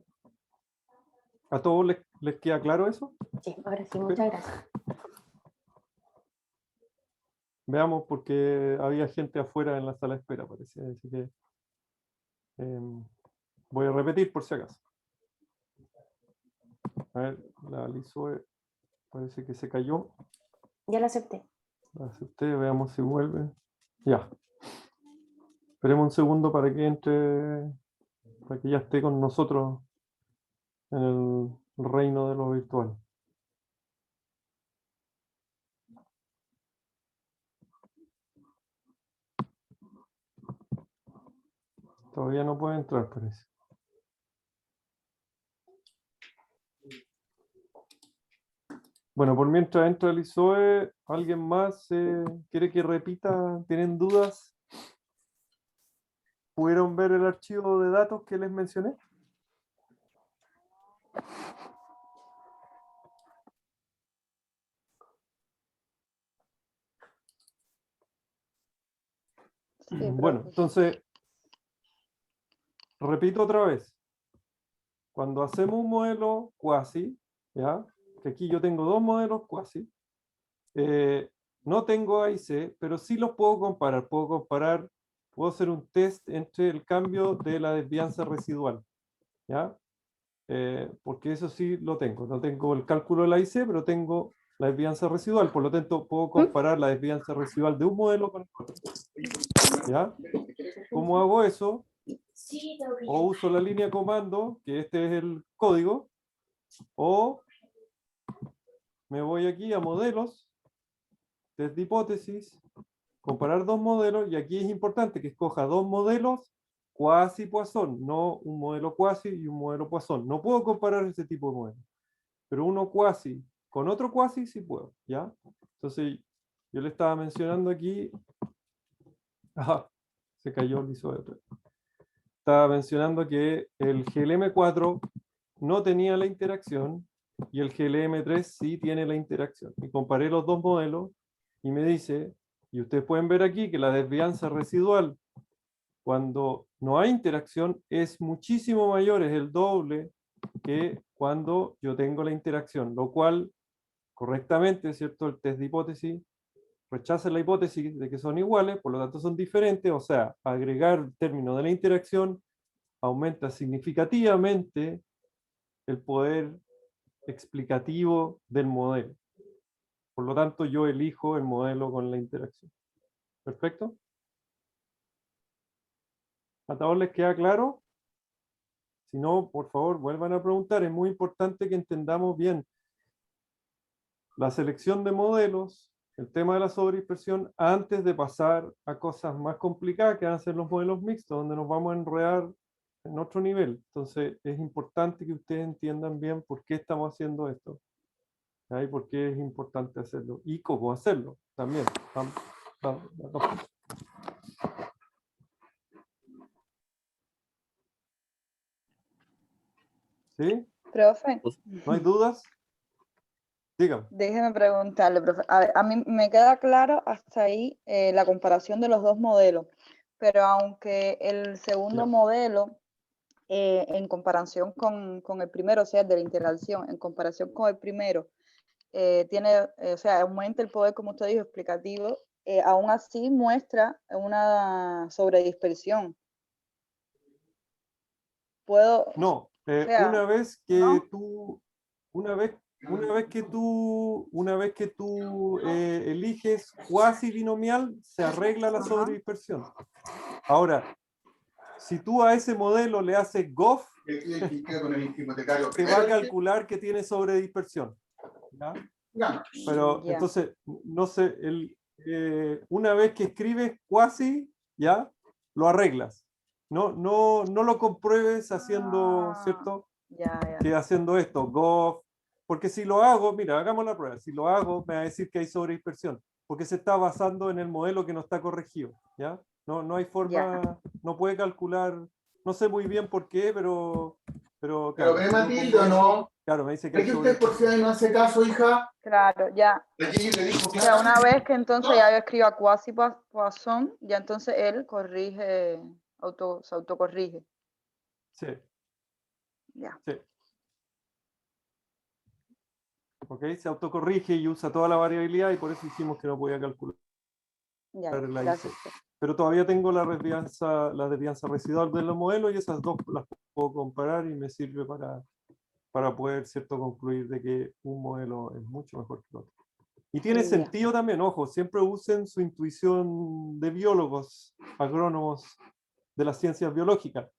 ¿A todos les queda claro eso?
Sí, ahora sí, muchas gracias.
Veamos, porque había gente afuera en la sala de espera, parece. Así que voy a repetir por si acaso. A ver, la Lizoe parece que se cayó.
Ya lo acepté.
La acepté, veamos si vuelve. Ya. Esperemos un segundo para que entre, para que ya esté con nosotros en el reino de lo virtual. Todavía no puede entrar, parece. Bueno, por mientras entra el ISOE, ¿alguien más quiere que repita? ¿Tienen dudas? ¿Pudieron ver el archivo de datos que les mencioné?
Sí,
Bueno,
profe.
entonces, repito otra vez. Cuando hacemos un modelo cuasi, ¿ya? Que aquí yo tengo dos modelos cuasi, no tengo A y C, pero sí los puedo comparar. Puedo hacer un test entre el cambio de la desvianza residual, ¿ya? Porque eso sí lo tengo. No tengo el cálculo de la IC, pero tengo la desvianza residual. Por lo tanto, puedo comparar la desvianza residual de un modelo con el otro. ¿Ya? ¿Cómo hago eso? O uso la línea comando, que este es el código, o me voy aquí a modelos, test de hipótesis, comparar dos modelos, y aquí es importante que escoja dos modelos quasi-Poisson, no un modelo quasi y un modelo Poisson. No puedo comparar ese tipo de modelos, pero uno quasi con otro quasi sí puedo, ¿ya? Entonces, yo le estaba mencionando aquí, se cayó el isoedro. Estaba mencionando que el GLM4 no tenía la interacción y el GLM3 sí tiene la interacción. Y comparé los dos modelos y me dice, y ustedes pueden ver aquí que la desvianza residual cuando no hay interacción es muchísimo mayor, es el doble que cuando yo tengo la interacción, lo cual correctamente, ¿cierto? El test de hipótesis rechaza la hipótesis de que son iguales, por lo tanto son diferentes, o sea, agregar el término de la interacción aumenta significativamente el poder explicativo del modelo. Por lo tanto, yo elijo el modelo con la interacción. ¿Perfecto? ¿A todos les queda claro? Si no, por favor, vuelvan a preguntar. Es muy importante que entendamos bien la selección de modelos, el tema de la sobredispersión, antes de pasar a cosas más complicadas que van a ser los modelos mixtos, donde nos vamos a enredar en otro nivel. Entonces, es importante que ustedes entiendan bien por qué estamos haciendo esto. ¿Y por qué es importante hacerlo? Y cómo hacerlo también. ¿Sí?
Profe,
¿No hay dudas? Dígame.
déjeme preguntarle, profe. A ver, a mí me queda claro hasta ahí la comparación de los dos modelos, pero aunque el segundo
Ya.
modelo, en comparación con el primero, o sea, de la interacción, en comparación con el primero, tiene, o sea, aumenta el poder, como usted dijo, explicativo, aún así muestra una sobredispersión. Puedo,
No,
sea,
una vez que
¿no?
tú, una vez que tú eliges cuasi binomial, se arregla la
Ajá.
sobredispersión. Ahora, si tú a ese modelo le haces GOF, te va a calcular que tiene sobredispersión. ¿Ya? Pero
Ya.
entonces, no sé, una vez que escribes cuasi, ya, lo arreglas. No lo compruebes haciendo,
Ah,
¿cierto?
ya.
Que haciendo esto, GOF, porque si lo hago, mira, hagamos la prueba, si lo hago me va a decir que hay sobredispersión, porque se está basando en el modelo que no está corregido, ¿ya? No hay forma, no puede calcular, no sé muy bien por qué, pero
Pero
claro,
ve
si yo
Matilde,
pongo
¿o
eso,
no?
claro, me dice que
¿Es
hay
que usted por si ahí no hace caso, hija?
Claro, ya.
Aquí le dijo
O sea, una
claramente.
vez que entonces ya yo escriba quasi Poisson, ya entonces él corrige, se autocorrige.
Sí,
Ya.
sí. ¿Ok? Se autocorrige y usa toda la variabilidad y por eso dijimos que no podía calcular
Ya,
la IC.
gracias.
Pero todavía tengo la desvianza residual de los modelos y esas dos las puedo comparar y me sirve para poder, ¿cierto?, concluir de que un modelo es mucho mejor que el otro. Y tiene
Ya.
sentido también, ojo, siempre usen su intuición de biólogos, agrónomos de las ciencias biológicas.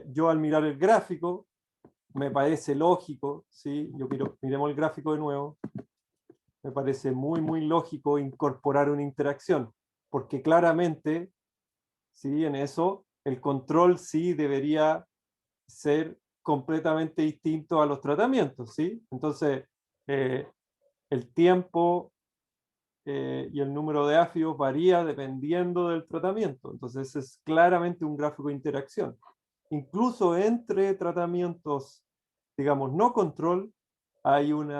Yo al mirar el gráfico, me parece lógico, ¿sí? Miremos el gráfico de nuevo, me parece muy lógico incorporar una interacción, porque claramente, ¿sí?, en eso, el control sí debería ser completamente distinto a los tratamientos, ¿sí? Entonces, el tiempo y el número de áfidos varía dependiendo del tratamiento. Entonces, es claramente un gráfico de interacción. Incluso entre tratamientos, digamos, no control, hay un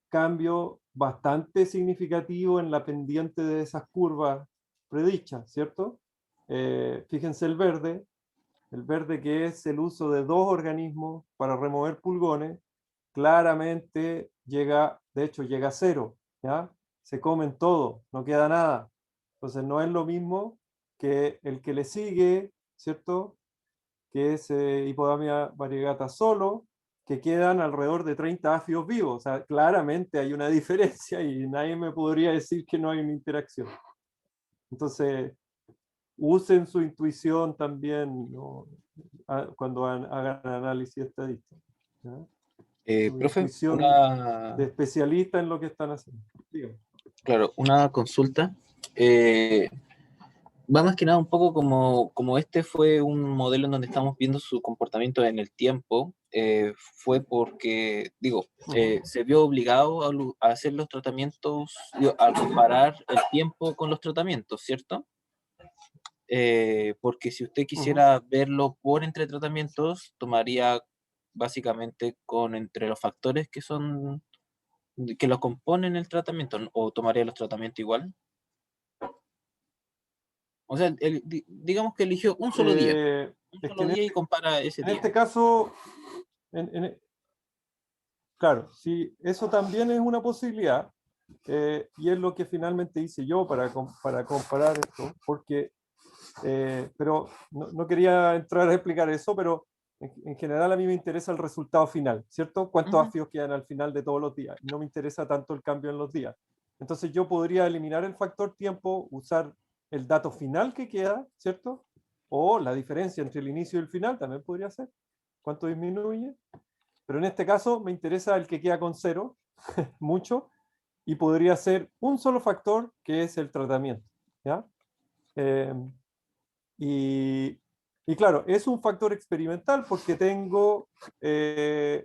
cambio bastante significativo en la pendiente de esas curvas predichas, ¿cierto? Fíjense el verde que es el uso de dos organismos para remover pulgones, claramente llega, de hecho llega a cero, ¿ya? Se comen todo, no queda nada. Entonces no es lo mismo que el que le sigue, ¿cierto? Que es Hipodamia variegata solo, que quedan alrededor de 30 áfidos vivos. O sea, claramente hay una diferencia y nadie me podría decir que no hay una interacción. Entonces, usen su intuición también, ¿no?, cuando hagan análisis estadístico. Su
Profe,
intuición de
una,
especialista en lo que están haciendo. Dígame.
Claro, una consulta. Va más que nada un poco como este fue un modelo en donde estamos viendo su comportamiento en el tiempo, fue porque, digo, se vio obligado a hacer los tratamientos, digo, a comparar el tiempo con los tratamientos, ¿cierto? Porque si usted quisiera verlo por entre tratamientos, tomaría básicamente con entre los factores que son, que lo componen el tratamiento, ¿no? O tomaría los tratamientos igual. O sea, digamos que eligió un solo día. Un
Es que
solo día y compara ese
en
día.
este caso, claro, sí, eso también es una posibilidad, y es lo que finalmente hice yo para comparar esto, porque, pero no quería entrar a explicar eso, pero en general a mí me interesa el resultado final, ¿cierto? ¿Cuántos
Ujú.
afíos quedan al final de todos los días? No me interesa tanto el cambio en los días. Entonces yo podría eliminar el factor tiempo, usar el dato final que queda, ¿cierto? O la diferencia entre el inicio y el final también podría ser. ¿Cuánto disminuye? Pero en este caso me interesa el que queda con cero, mucho, y podría ser un solo factor que es el tratamiento. ¿Ya? Eh, y, y claro, es un factor experimental porque tengo,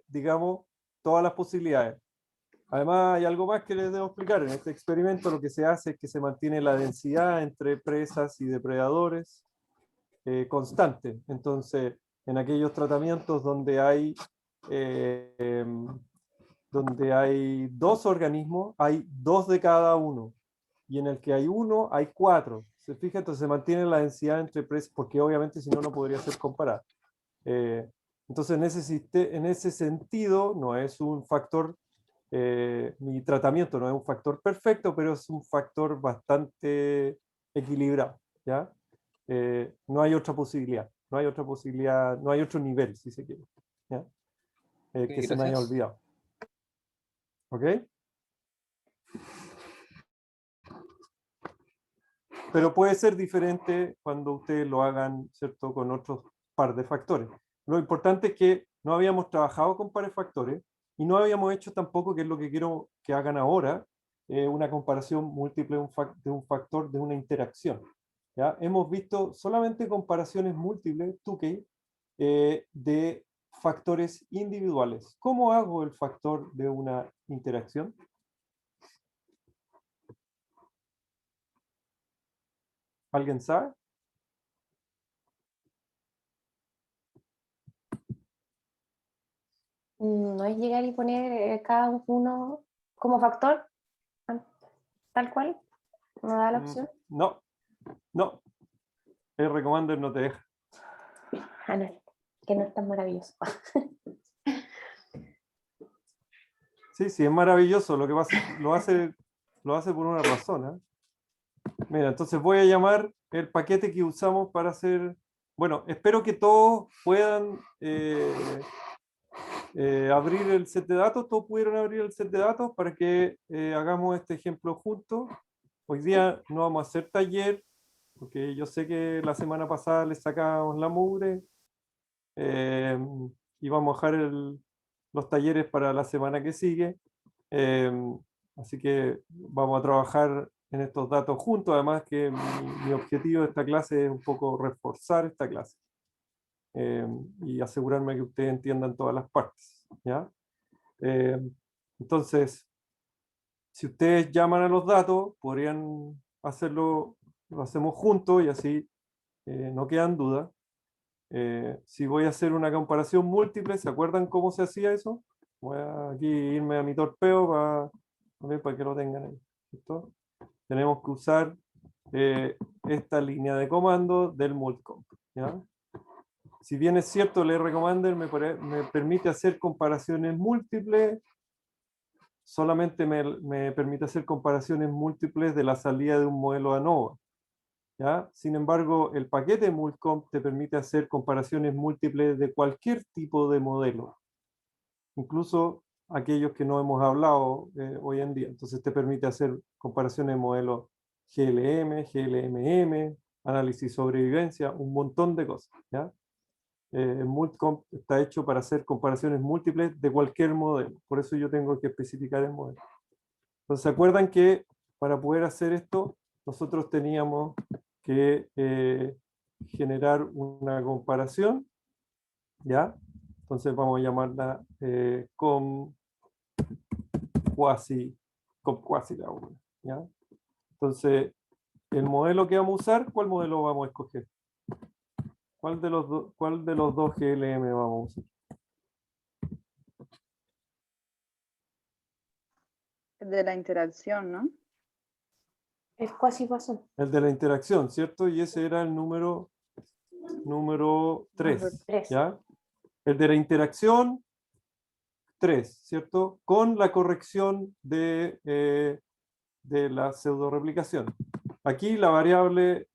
digamos, todas las posibilidades. Además, hay algo más que les debo explicar. En este experimento lo que se hace es que se mantiene la densidad entre presas y depredadores constante. Entonces, en aquellos tratamientos eh, donde hay dos organismos, hay dos de cada uno. Y en el que hay uno, hay cuatro. ¿Se fija? Entonces se mantiene la densidad entre presas, porque obviamente si no, no podría ser comparado. Eh, entonces, en ese sentido, no es un factor, mi tratamiento no es un factor perfecto, pero es un factor bastante equilibrado. ¿Ya? No hay otra posibilidad, no hay otra posibilidad, no hay otro nivel, si se quiere. ¿Ya?
Ok,
Que se me haya
gracias.
olvidado. ¿Ok? Pero puede ser diferente cuando ustedes lo hagan, ¿cierto?, con otros par de factores. Lo importante es que no habíamos trabajado con pares factores y no habíamos hecho tampoco, que es lo que quiero que hagan ahora, una comparación múltiple de un factor de una interacción. ¿Ya? Hemos visto solamente comparaciones múltiples, Tukey, de factores individuales. ¿Cómo hago el factor de una interacción? ¿Alguien sabe?
No es llegar y poner cada uno como factor, ah, tal cual, no da la opción.
No, no. El Recommender no te deja.
Ah, no, que no es tan maravilloso.
Sí, sí, es maravilloso. Lo que pasa, lo hace por una razón. Mira, entonces voy a llamar el paquete que usamos para hacer. Bueno, espero que todos puedan abrir el set de datos. Todos pudieron abrir el set de datos para que hagamos este ejemplo juntos. Hoy día no vamos a hacer taller, porque yo sé que la semana pasada les sacamos la mugre. eh, y vamos a dejar los talleres para la semana que sigue. Eh, Así que vamos a trabajar en estos datos juntos. Además que mi objetivo de esta clase es un poco reforzar esta clase eh, y asegurarme que ustedes entiendan todas las partes. ¿Ya? Eh, entonces, si ustedes llaman a los datos, podrían hacerlo, lo hacemos juntos y así no quedan dudas. Si voy a hacer una comparación múltiple, ¿se acuerdan cómo se hacía eso? Voy a aquí irme a mi torpeo para que lo tengan ahí. ¿Listo? Tenemos que usar esta línea de comando del multcomp. ¿Ya? Si bien es cierto, el Recommender me permite hacer comparaciones múltiples, solamente me permite hacer comparaciones múltiples de la salida de un modelo ANOVA. ¿Ya? Sin embargo, el paquete multcomp te permite hacer comparaciones múltiples de cualquier tipo de modelo, incluso aquellos que no hemos hablado hoy en día. Entonces te permite hacer comparaciones de modelos GLM, GLMM, análisis de sobrevivencia, un montón de cosas. ¿Ya? El multcomp está hecho para hacer comparaciones múltiples de cualquier modelo. Por eso yo tengo que especificar el modelo. Entonces, ¿se acuerdan que para poder hacer esto, nosotros teníamos que generar una comparación, ¿ya? Entonces vamos a llamarla comquasi la una, ¿ya? Entonces, el modelo que vamos a usar, ¿cuál modelo vamos a escoger? ¿Cuál de los dos GLM vamos a usar?
De la interacción, ¿no?
El cuasi Poisson.
El de la interacción, ¿cierto? Y ese era el número 3,
Tres.
¿ya? El de la interacción, 3, ¿cierto? Con la corrección de la pseudo-replicación. Aquí la variable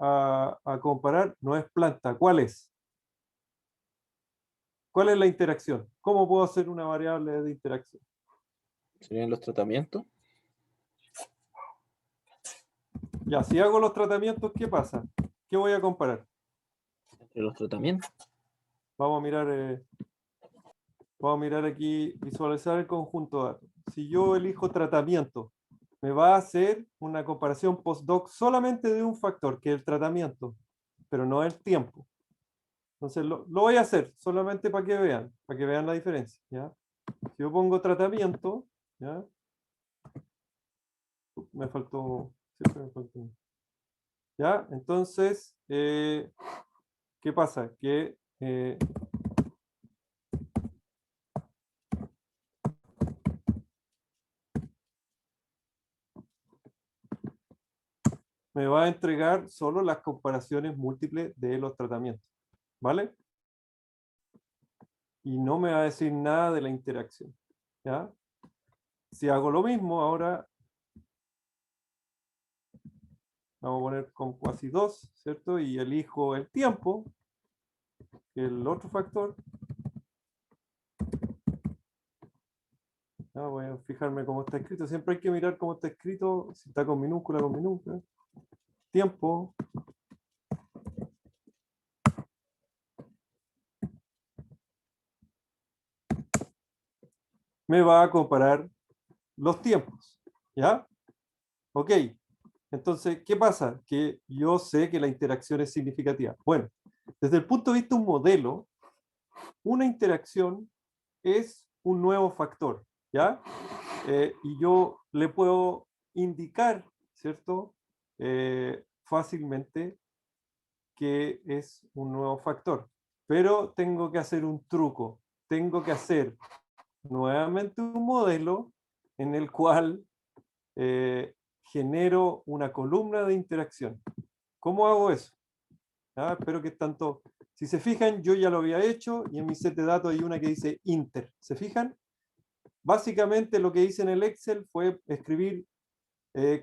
a comparar no es planta. ¿Cuál es? ¿Cuál es la interacción? ¿Cómo puedo hacer una variable de interacción?
¿Serían los tratamientos?
Ya, si hago los tratamientos, ¿qué pasa? ¿Qué voy a comparar?
Entre los tratamientos.
Vamos a mirar aquí, visualizar el conjunto de datos. Si yo elijo tratamiento, me va a hacer una comparación postdoc solamente de un factor, que es el tratamiento, pero no el tiempo. Entonces lo voy a hacer solamente para que vean la diferencia, ¿ya? Si yo pongo tratamiento, ¿ya? Me faltó, siempre me faltó. ¿Ya? Entonces, ¿qué pasa? Que me va a entregar solo las comparaciones múltiples de los tratamientos, ¿vale? Y no me va a decir nada de la interacción, ¿ya? Si hago lo mismo, ahora vamos a poner con casi 2, ¿cierto? Y elijo el tiempo, el otro factor. Ya, voy a fijarme cómo está escrito. Siempre hay que mirar cómo está escrito, si está con minúscula, con minúscula. Tiempo. Me va a comparar los tiempos, ¿ya? Ok, entonces, ¿qué pasa? Que yo sé que la interacción es significativa. Bueno, desde el punto de vista de un modelo, una interacción es un nuevo factor, ¿ya? Y yo le puedo indicar, ¿cierto? Fácilmente que es un nuevo factor. Pero tengo que hacer un truco. Tengo que hacer nuevamente un modelo en el cual genero una columna de interacción. ¿Cómo hago eso? ¿Ah? Espero que tanto... Si se fijan, yo ya lo había hecho y en mi set de datos hay una que dice inter. ¿Se fijan? Básicamente lo que hice en el Excel fue escribir,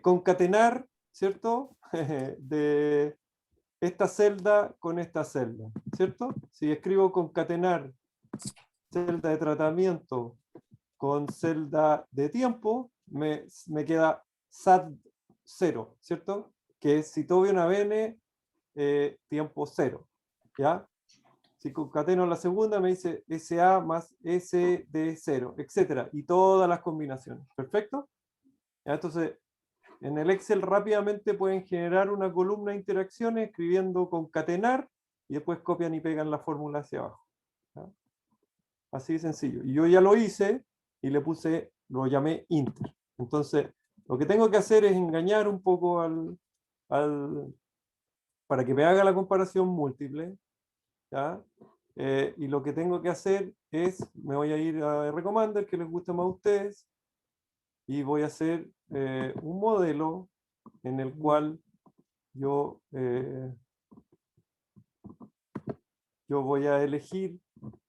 concatenar, ¿cierto? De esta celda con esta celda, ¿cierto? Si escribo concatenar celda de tratamiento con celda de tiempo, me queda SAT 0, ¿cierto? Que es Citovio Navene, tiempo 0, ¿ya? Si concateno la segunda, me dice SA más SD0, etcétera, y todas las combinaciones. ¿Perfecto? ¿Ya? Entonces, en el Excel rápidamente pueden generar una columna de interacciones escribiendo concatenar y después copian y pegan la fórmula hacia abajo. ¿Ya? Así de sencillo. Y yo ya lo hice y le puse, lo llamé inter. Entonces, lo que tengo que hacer es engañar un poco para que me haga la comparación múltiple, ¿ya? Y lo que tengo que hacer es, me voy a ir a Recommander, que les gusta más a ustedes, y voy a hacer un modelo en el cual yo voy a elegir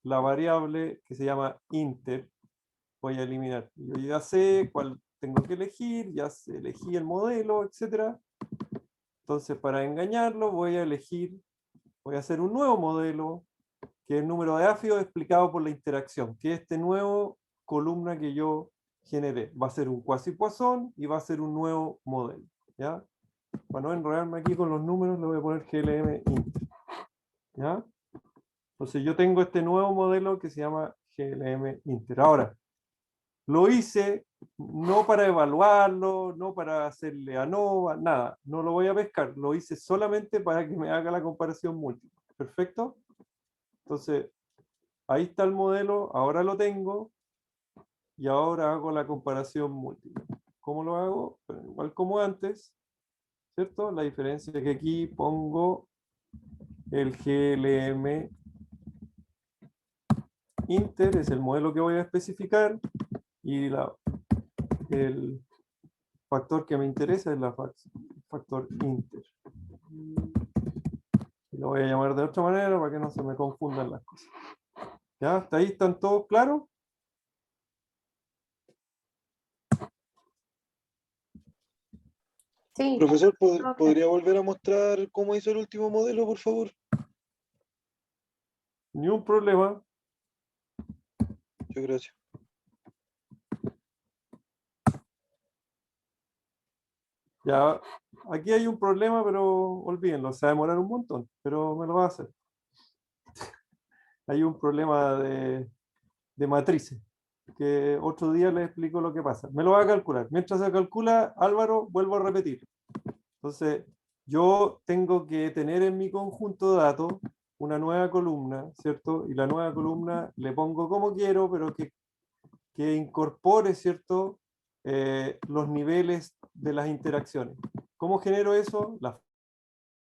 la variable que se llama inter. Voy a eliminar. Yo ya sé cuál tengo que elegir, ya elegí el modelo, etc. Entonces, para engañarlo, voy a hacer un nuevo modelo, que es el número de áfidos explicado por la interacción, que es este nuevo columna que yo generé. Va a ser un quasi-Poisson y va a ser un nuevo modelo, ¿ya? Para no enredarme aquí con los números, le voy a poner GLM inter, ¿ya? Entonces yo tengo este nuevo modelo que se llama GLM inter. Ahora, Lo hice no para evaluarlo, no para hacerle ANOVA, nada. No lo voy a pescar. Lo hice solamente para que me haga la comparación múltiple. ¿Perfecto? Entonces, ahí está el modelo. Ahora lo tengo. Y ahora hago la comparación múltiple. ¿Cómo lo hago? Bueno, igual como antes. ¿Cierto? La diferencia es que aquí pongo el GLM Inter, es el modelo que voy a especificar, y el factor que me interesa es el factor Inter. Y lo voy a llamar de otra manera para que no se me confundan las cosas. ¿Ya? ¿Hasta ahí están todos claros?
Sí,
Profesor,
ok.
¿podría volver a mostrar cómo hizo el último modelo, por favor?
Ni un problema.
Muchas gracias.
Ya, aquí hay un problema, pero olvídenlo, se va a demorar un montón, pero me lo va a hacer. Hay un problema de matrices, que otro día les explico lo que pasa. Me lo va a calcular. Mientras se calcula, Álvaro, vuelvo a repetir. Entonces, yo tengo que tener en mi conjunto de datos una nueva columna, ¿cierto? Y la nueva columna le pongo como quiero, pero que incorpore, ¿cierto? Los niveles de las interacciones. ¿Cómo genero eso? La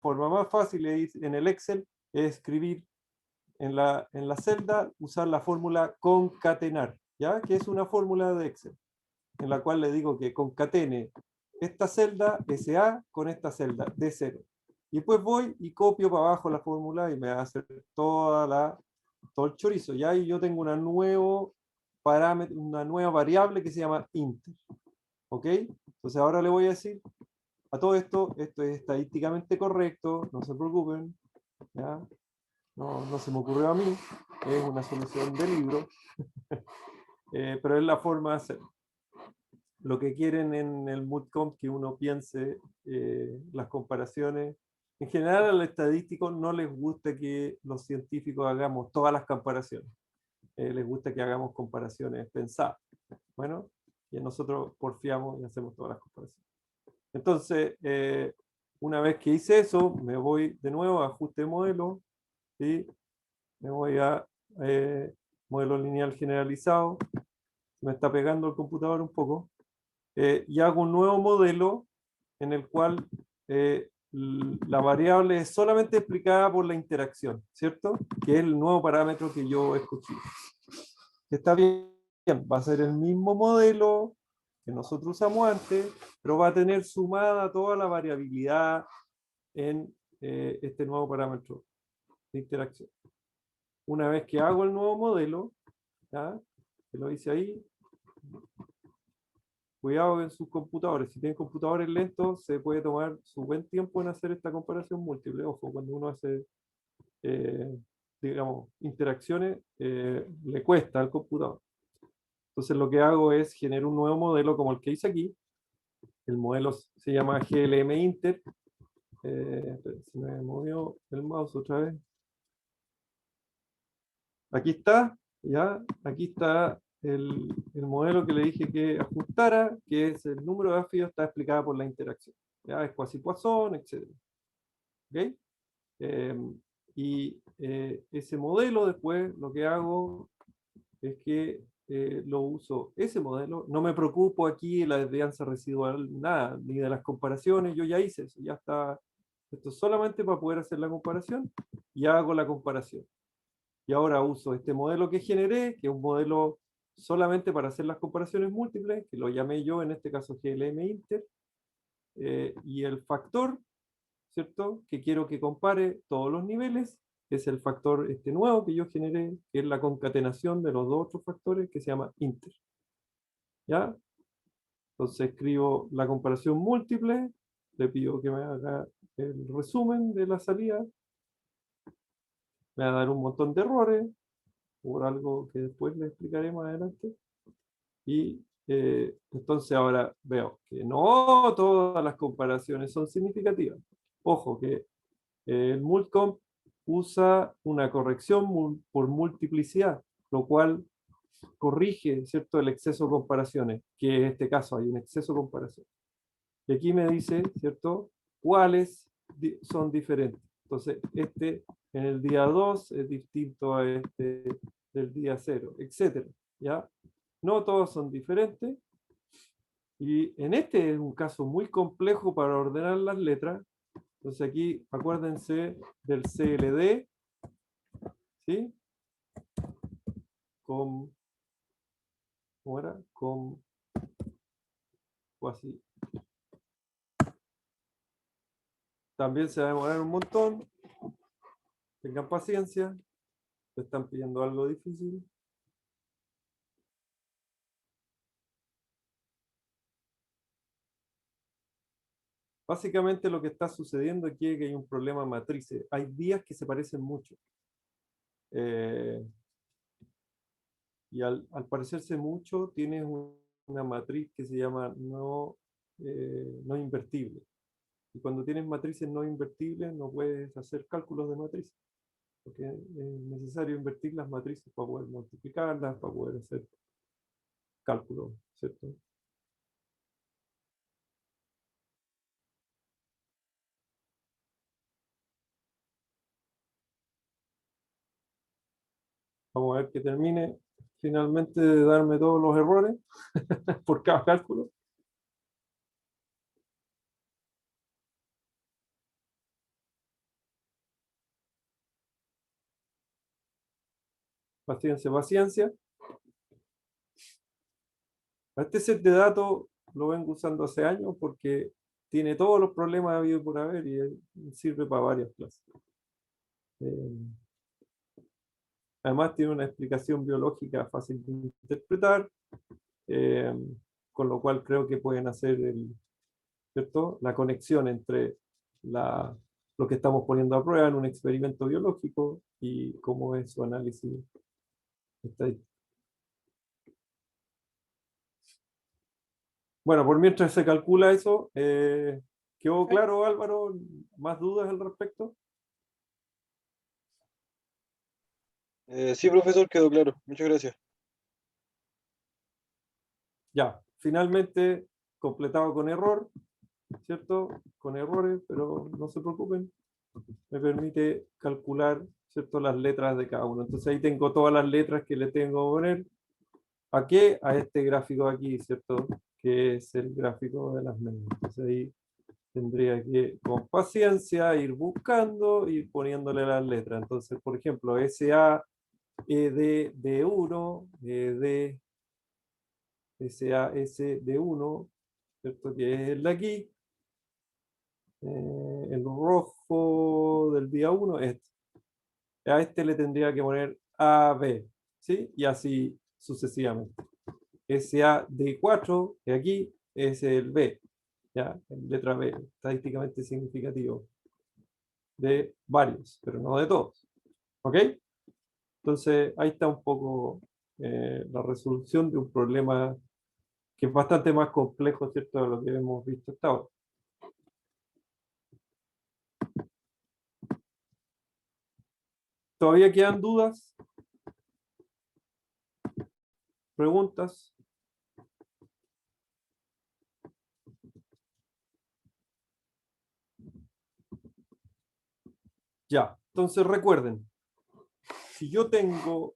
forma más fácil es, en el Excel, es escribir en la celda, usar la fórmula concatenar, ¿ya? Que es una fórmula de Excel, en la cual le digo que concatene esta celda SA con esta celda D0. Y después voy y copio para abajo la fórmula y me va a hacer todo el chorizo, ¿ya? Y yo tengo una nueva variable que se llama inter. ¿Ok? Entonces ahora le voy a decir a todo esto es estadísticamente correcto, no se preocupen, ¿ya? No se me ocurrió a mí, es una solución de libro, pero es la forma de hacerlo. Lo que quieren en el MULCOMP que uno piense las comparaciones. En general al estadístico no les gusta que los científicos hagamos todas las comparaciones. Les gusta que hagamos comparaciones pensadas. Bueno, y nosotros porfiamos y hacemos todas las comparaciones. Entonces, una vez que hice eso, me voy de nuevo a ajuste de modelo, ¿sí? Me voy a modelo lineal generalizado. Me está pegando el computador un poco. Y hago un nuevo modelo en el cual la variable es solamente explicada por la interacción, ¿cierto? Que es el nuevo parámetro que yo escogí. Está bien, va a ser el mismo modelo que nosotros usamos antes, pero va a tener sumada toda la variabilidad en este nuevo parámetro de interacción. Una vez que hago el nuevo modelo, ¿ya? Que lo hice ahí, cuidado en sus computadores. Si tienen computadores lentos, se puede tomar su buen tiempo en hacer esta comparación múltiple. Ojo, cuando uno hace, digamos, interacciones, le cuesta al computador. Entonces lo que hago es generar un nuevo modelo como el que hice aquí. El modelo se llama GLM Inter. Se me movió el mouse otra vez. Aquí está, ¿ya? Aquí está el modelo que le dije que ajustara, que es el número de desafíos, está explicada por la interacción. ¿Ya? Es Quasi-Poisson, etc. ¿Ok? Ese modelo después lo que hago es que lo uso, ese modelo, no me preocupo aquí de la desvianza residual, nada, ni de las comparaciones, yo ya hice eso, ya está, esto es solamente para poder hacer la comparación, y hago la comparación. Y ahora uso este modelo que generé, que es un modelo solamente para hacer las comparaciones múltiples, que lo llamé yo, en este caso GLM Inter, y el factor, ¿cierto? Que quiero que compare todos los niveles, que es el factor este nuevo que yo generé, que es la concatenación de los dos otros factores, que se llama inter. ¿Ya? Entonces escribo la comparación múltiple, le pido que me haga el resumen de la salida, me va a dar un montón de errores, por algo que después le explicaré más adelante. Y entonces ahora veo que no todas las comparaciones son significativas. Ojo, que el MULCOMP usa una corrección por multiplicidad, lo cual corrige, ¿cierto?, el exceso de comparaciones, que en este caso hay un exceso de comparaciones. Y aquí me dice, ¿cierto?, cuáles son diferentes. Entonces, este en el día 2 es distinto a este del día 0, etc. ¿Ya? No todos son diferentes. Y en este es un caso muy complejo para ordenar las letras. Entonces aquí acuérdense del CLD, ¿sí? ¿Cómo era? O así. También se va a demorar un montón. Tengan paciencia. Me están pidiendo algo difícil. Básicamente lo que está sucediendo aquí es que hay un problema matrices. Hay días que se parecen mucho. Y al parecerse mucho, tienes una matriz que se llama no invertible. Y cuando tienes matrices no invertibles, no puedes hacer cálculos de matrices. Porque es necesario invertir las matrices para poder multiplicarlas, para poder hacer cálculos, ¿cierto? Vamos a ver que termine finalmente de darme todos los errores por cada cálculo. Paciencia, paciencia. Este set de datos lo vengo usando hace años porque tiene todos los problemas habidos por haber y sirve para varias clases. Además tiene una explicación biológica fácil de interpretar, con lo cual creo que pueden hacer ¿cierto?, la conexión entre lo que estamos poniendo a prueba en un experimento biológico y cómo es su análisis estadístico. Bueno, por mientras se calcula eso, ¿quedó claro, Álvaro? ¿Más dudas al respecto?
Sí, profesor, quedó claro. Muchas gracias.
Ya, finalmente completado con error, ¿cierto? Con errores, pero no se preocupen. Me permite calcular, ¿cierto?, las letras de cada uno. Entonces ahí tengo todas las letras que le tengo que poner. ¿A qué? A este gráfico aquí, ¿cierto? Que es el gráfico de las medias. Entonces ahí tendría que, con paciencia, ir buscando y poniéndole las letras. Entonces, por ejemplo, SA, ED, D1, ED, SA, S, D1, ¿cierto? Que es el de aquí. El rojo del día 1, este. A este le tendría que poner AB, ¿sí? Y así sucesivamente. SA D4, de aquí, es el B, ¿ya? Letra B, estadísticamente significativo. De varios, pero no de todos. ¿Ok? Entonces, ahí está un poco la resolución de un problema que es bastante más complejo, ¿cierto?, de lo que hemos visto hasta ahora. ¿Todavía quedan dudas? ¿Preguntas? Ya, entonces recuerden, si yo tengo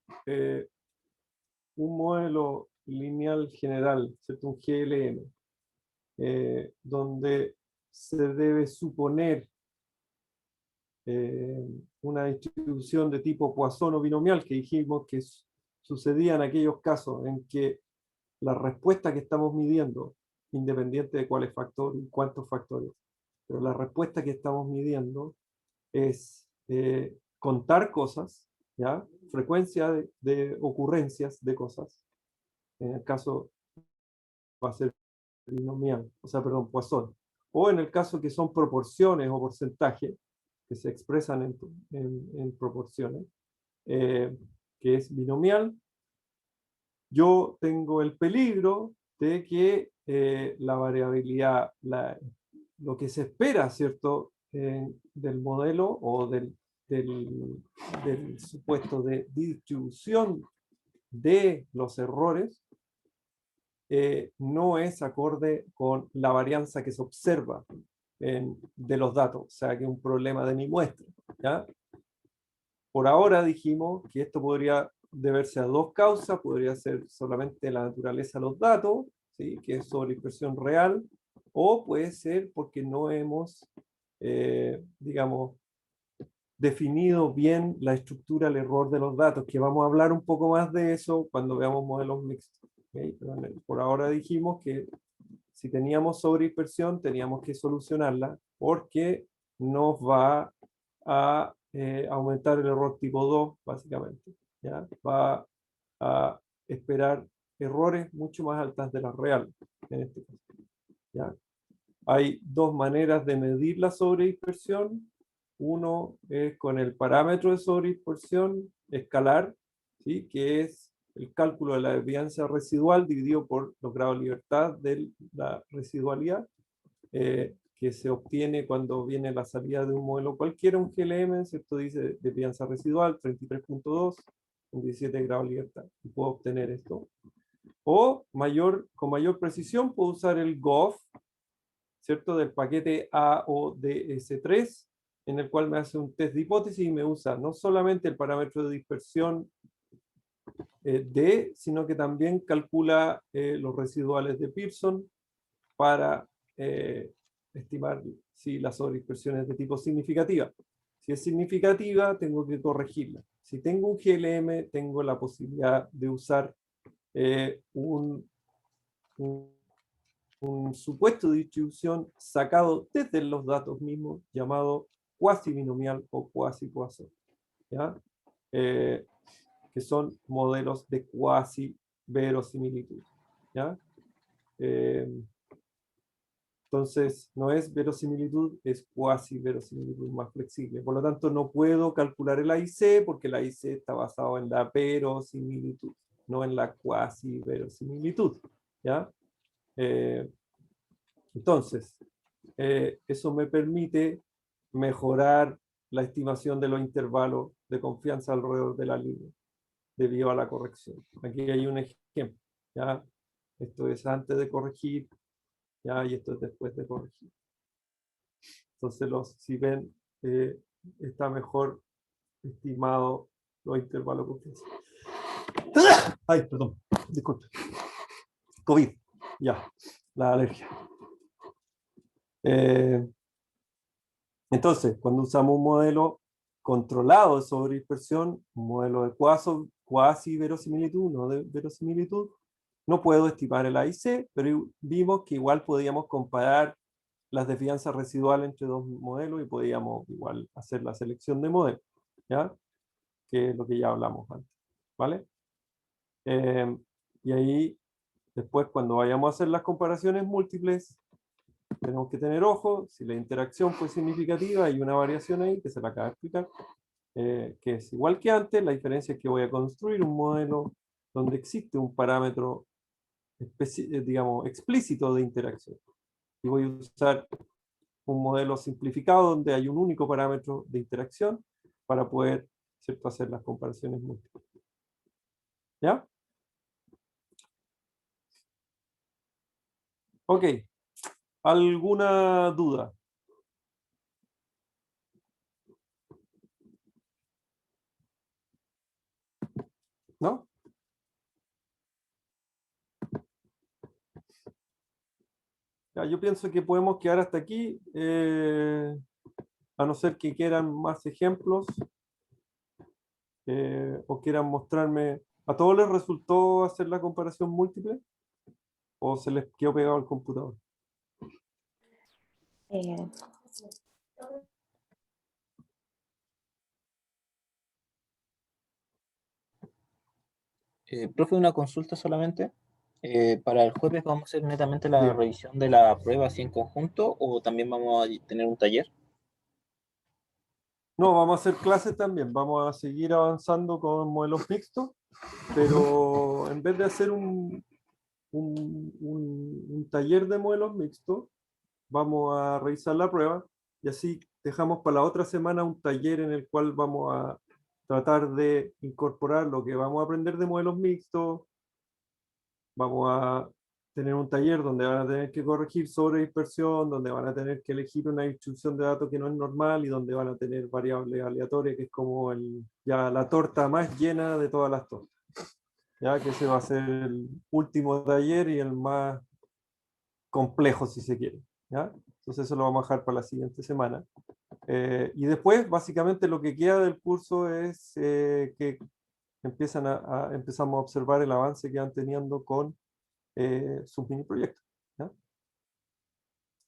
un modelo lineal general, ¿cierto?, un GLM, donde se debe suponer una distribución de tipo Poisson o binomial, que dijimos que sucedía en aquellos casos en que la respuesta que estamos midiendo, independiente de cuál es factor y cuántos factores, pero la respuesta que estamos midiendo es contar cosas, ¿ya? Frecuencia de ocurrencias de cosas. En el caso va a ser binomial, o sea, perdón, Poisson. O en el caso que son proporciones o porcentajes, que se expresan en proporciones, que es binomial, yo tengo el peligro de que la variabilidad, lo que se espera, ¿cierto?, del modelo o del supuesto de distribución de los errores no es acorde con la varianza que se observa de los datos, o sea, que es un problema de mi muestra, ¿ya? Por ahora dijimos que esto podría deberse a dos causas, podría ser solamente la naturaleza de los datos, ¿sí? Que es sobreimpresión real, o puede ser porque no hemos, digamos, definido bien la estructura del error de los datos, que vamos a hablar un poco más de eso cuando veamos modelos mixtos. ¿Okay? Pero por ahora dijimos que si teníamos sobredispersión teníamos que solucionarla porque nos va a aumentar el error tipo 2, básicamente. ¿Ya? Va a esperar errores mucho más altas de las reales, en este caso. ¿Ya? Hay dos maneras de medir la sobredispersión. Uno es con el parámetro de sobredispersión escalar, ¿sí? Que es el cálculo de la desvianza residual dividido por los grados de libertad de la residualidad, que se obtiene cuando viene la salida de un modelo cualquiera, un GLM, ¿cierto? Dice desvianza residual 33.2, con 17 grados de libertad. Y puedo obtener esto. O con mayor precisión puedo usar el GOF, ¿cierto? Del paquete AODS3, en el cual me hace un test de hipótesis y me usa no solamente el parámetro de dispersión D, sino que también calcula los residuales de Pearson para estimar si la sobredispersión es de tipo significativa. Si es significativa, tengo que corregirla. Si tengo un GLM, tengo la posibilidad de usar un supuesto de distribución sacado desde los datos mismos, llamado cuasi binomial o cuasi Poisson, ¿ya? Que son modelos de cuasi verosimilitud, ¿ya? Entonces, no es verosimilitud, es cuasi verosimilitud más flexible. Por lo tanto, no puedo calcular el AIC porque el AIC está basado en la verosimilitud, no en la cuasi verosimilitud, ¿ya? Entonces, eso me permite mejorar la estimación de los intervalos de confianza alrededor de la línea debido a la corrección. Aquí hay un ejemplo, ¿ya? Esto es antes de corregir, ¿ya? Y esto es después de corregir. Entonces, si ven, está mejor estimado los intervalos de confianza. Ay, perdón, disculpe. COVID, ya, la alergia. Entonces, cuando usamos un modelo controlado de sobredispersión, un modelo de cuasi verosimilitud, no de verosimilitud, no puedo estimar el AIC, pero vimos que igual podíamos comparar las desvianzas residuales entre dos modelos y podíamos igual hacer la selección de modelos, ¿ya? Que es lo que ya hablamos antes, ¿vale? Y ahí, después, cuando vayamos a hacer las comparaciones múltiples, tenemos que tener ojo, si la interacción fue significativa, hay una variación ahí que se la acaba de explicar, que es igual que antes, la diferencia es que voy a construir un modelo donde existe un parámetro, digamos, explícito de interacción. Y voy a usar un modelo simplificado donde hay un único parámetro de interacción para poder, ¿cierto?, hacer las comparaciones múltiples. ¿Ya? Ok. ¿Alguna duda? ¿No? Ya, yo pienso que podemos quedar hasta aquí, a no ser que quieran más ejemplos o quieran mostrarme. ¿A todos les resultó hacer la comparación múltiple? ¿O se les quedó pegado al computador?
Profe, una consulta solamente. Para el jueves vamos a hacer netamente la
Diga.
revisión de la prueba así en conjunto o también vamos a tener un taller.
No, vamos a hacer clases también. Vamos a seguir avanzando con modelos mixtos, pero en vez de hacer un taller de modelos mixtos, vamos a revisar la prueba y así dejamos para la otra semana un taller en el cual vamos a tratar de incorporar lo que vamos a aprender de modelos mixtos. Vamos a tener un taller donde van a tener que corregir sobre dispersión, donde van a tener que elegir una distribución de datos que no es normal y donde van a tener variables aleatorias, que es como ya la torta más llena de todas las tortas. Ya que ese va a ser el último taller y el más complejo, si se quiere. ¿Ya? Entonces eso lo vamos a dejar para la siguiente semana. Y después, básicamente, lo que queda del curso es que empezamos a observar el avance que van teniendo con sus mini proyectos. ¿Ya?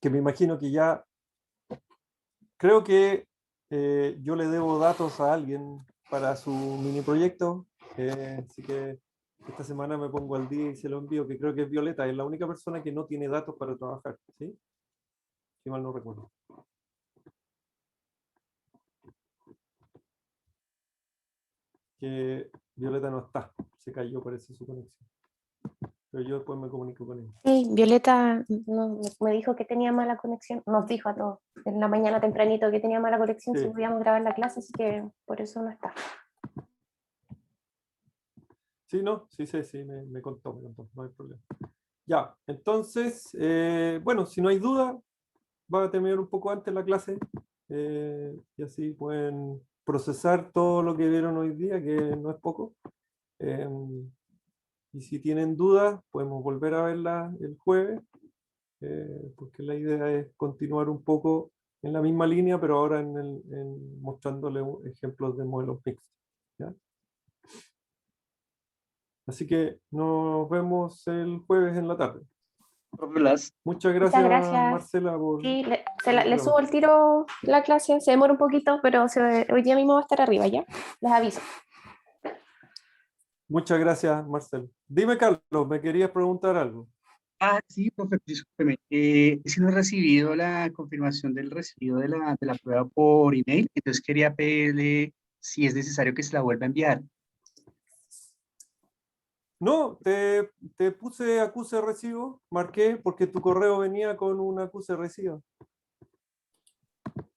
Que me imagino que ya, creo que yo le debo datos a alguien para su mini proyecto, así que esta semana me pongo al día y se lo envío, que creo que es Violeta, es la única persona que no tiene datos para trabajar, ¿sí? Si mal no recuerdo. Que Violeta no está, se cayó, parece, su conexión. Pero yo después me comunico con ella.
Sí, Violeta me dijo que tenía mala conexión, nos dijo a todos en la mañana tempranito que tenía mala conexión
Sí.
si podíamos grabar la clase, así que por eso no está.
Sí, no, sí, me contó, no hay problema. Ya, entonces, bueno, si no hay duda, va a terminar un poco antes la clase y así pueden procesar todo lo que vieron hoy día, que no es poco. Y si tienen dudas, podemos volver a verla el jueves, porque la idea es continuar un poco en la misma línea, pero ahora mostrándole ejemplos de modelos mixtos. ¿Ya? Así que nos vemos el jueves en la tarde.
Profe Blas,
Muchas
Muchas
gracias,
gracias.
Marcela, por...
Sí, le subo el tiro la clase, se demora un poquito, pero hoy día mismo va a estar arriba, ¿ya? Les aviso.
Muchas gracias, Marcelo. Dime, Carlos, ¿me querías preguntar algo?
sí, profe, discúlpeme. Es que no he recibido la confirmación del recibido de la prueba por email, entonces quería pedirle si es necesario que se la vuelva a enviar.
No, te puse acuse de recibo, marqué, porque tu correo venía con un acuse de recibo.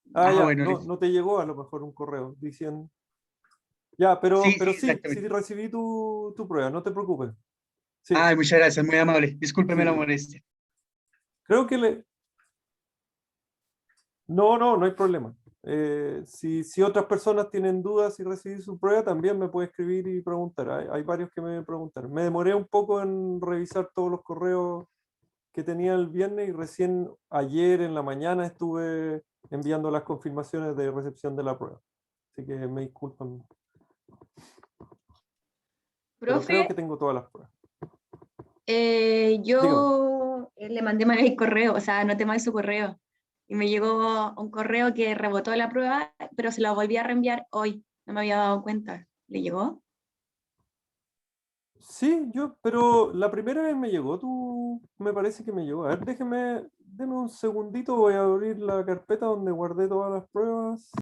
Ya,
Bueno,
no te llegó a lo mejor un correo diciendo... Ya, pero sí,
exactamente.
recibí tu prueba, no te preocupes. Sí,
Muchas gracias, muy amable. Discúlpeme la
sí.
molestia.
Creo que no hay problema. Si otras personas tienen dudas y recibí su prueba, también me puede escribir y preguntar. Hay varios que me preguntaron. Me demoré un poco en revisar todos los correos que tenía el viernes y recién ayer en la mañana estuve enviando las confirmaciones de recepción de la prueba. Así que me disculpan. Pero creo que
Profe,
tengo todas las pruebas.
yo le mandé mal el correo, o sea, anoté mal su correo. Y me llegó un correo que rebotó la prueba, pero se la volví a reenviar hoy. No me había dado cuenta. ¿Le llegó?
Sí, pero la primera vez me llegó, me parece que me llegó. A ver, deme un segundito, voy a abrir la carpeta donde guardé todas las pruebas.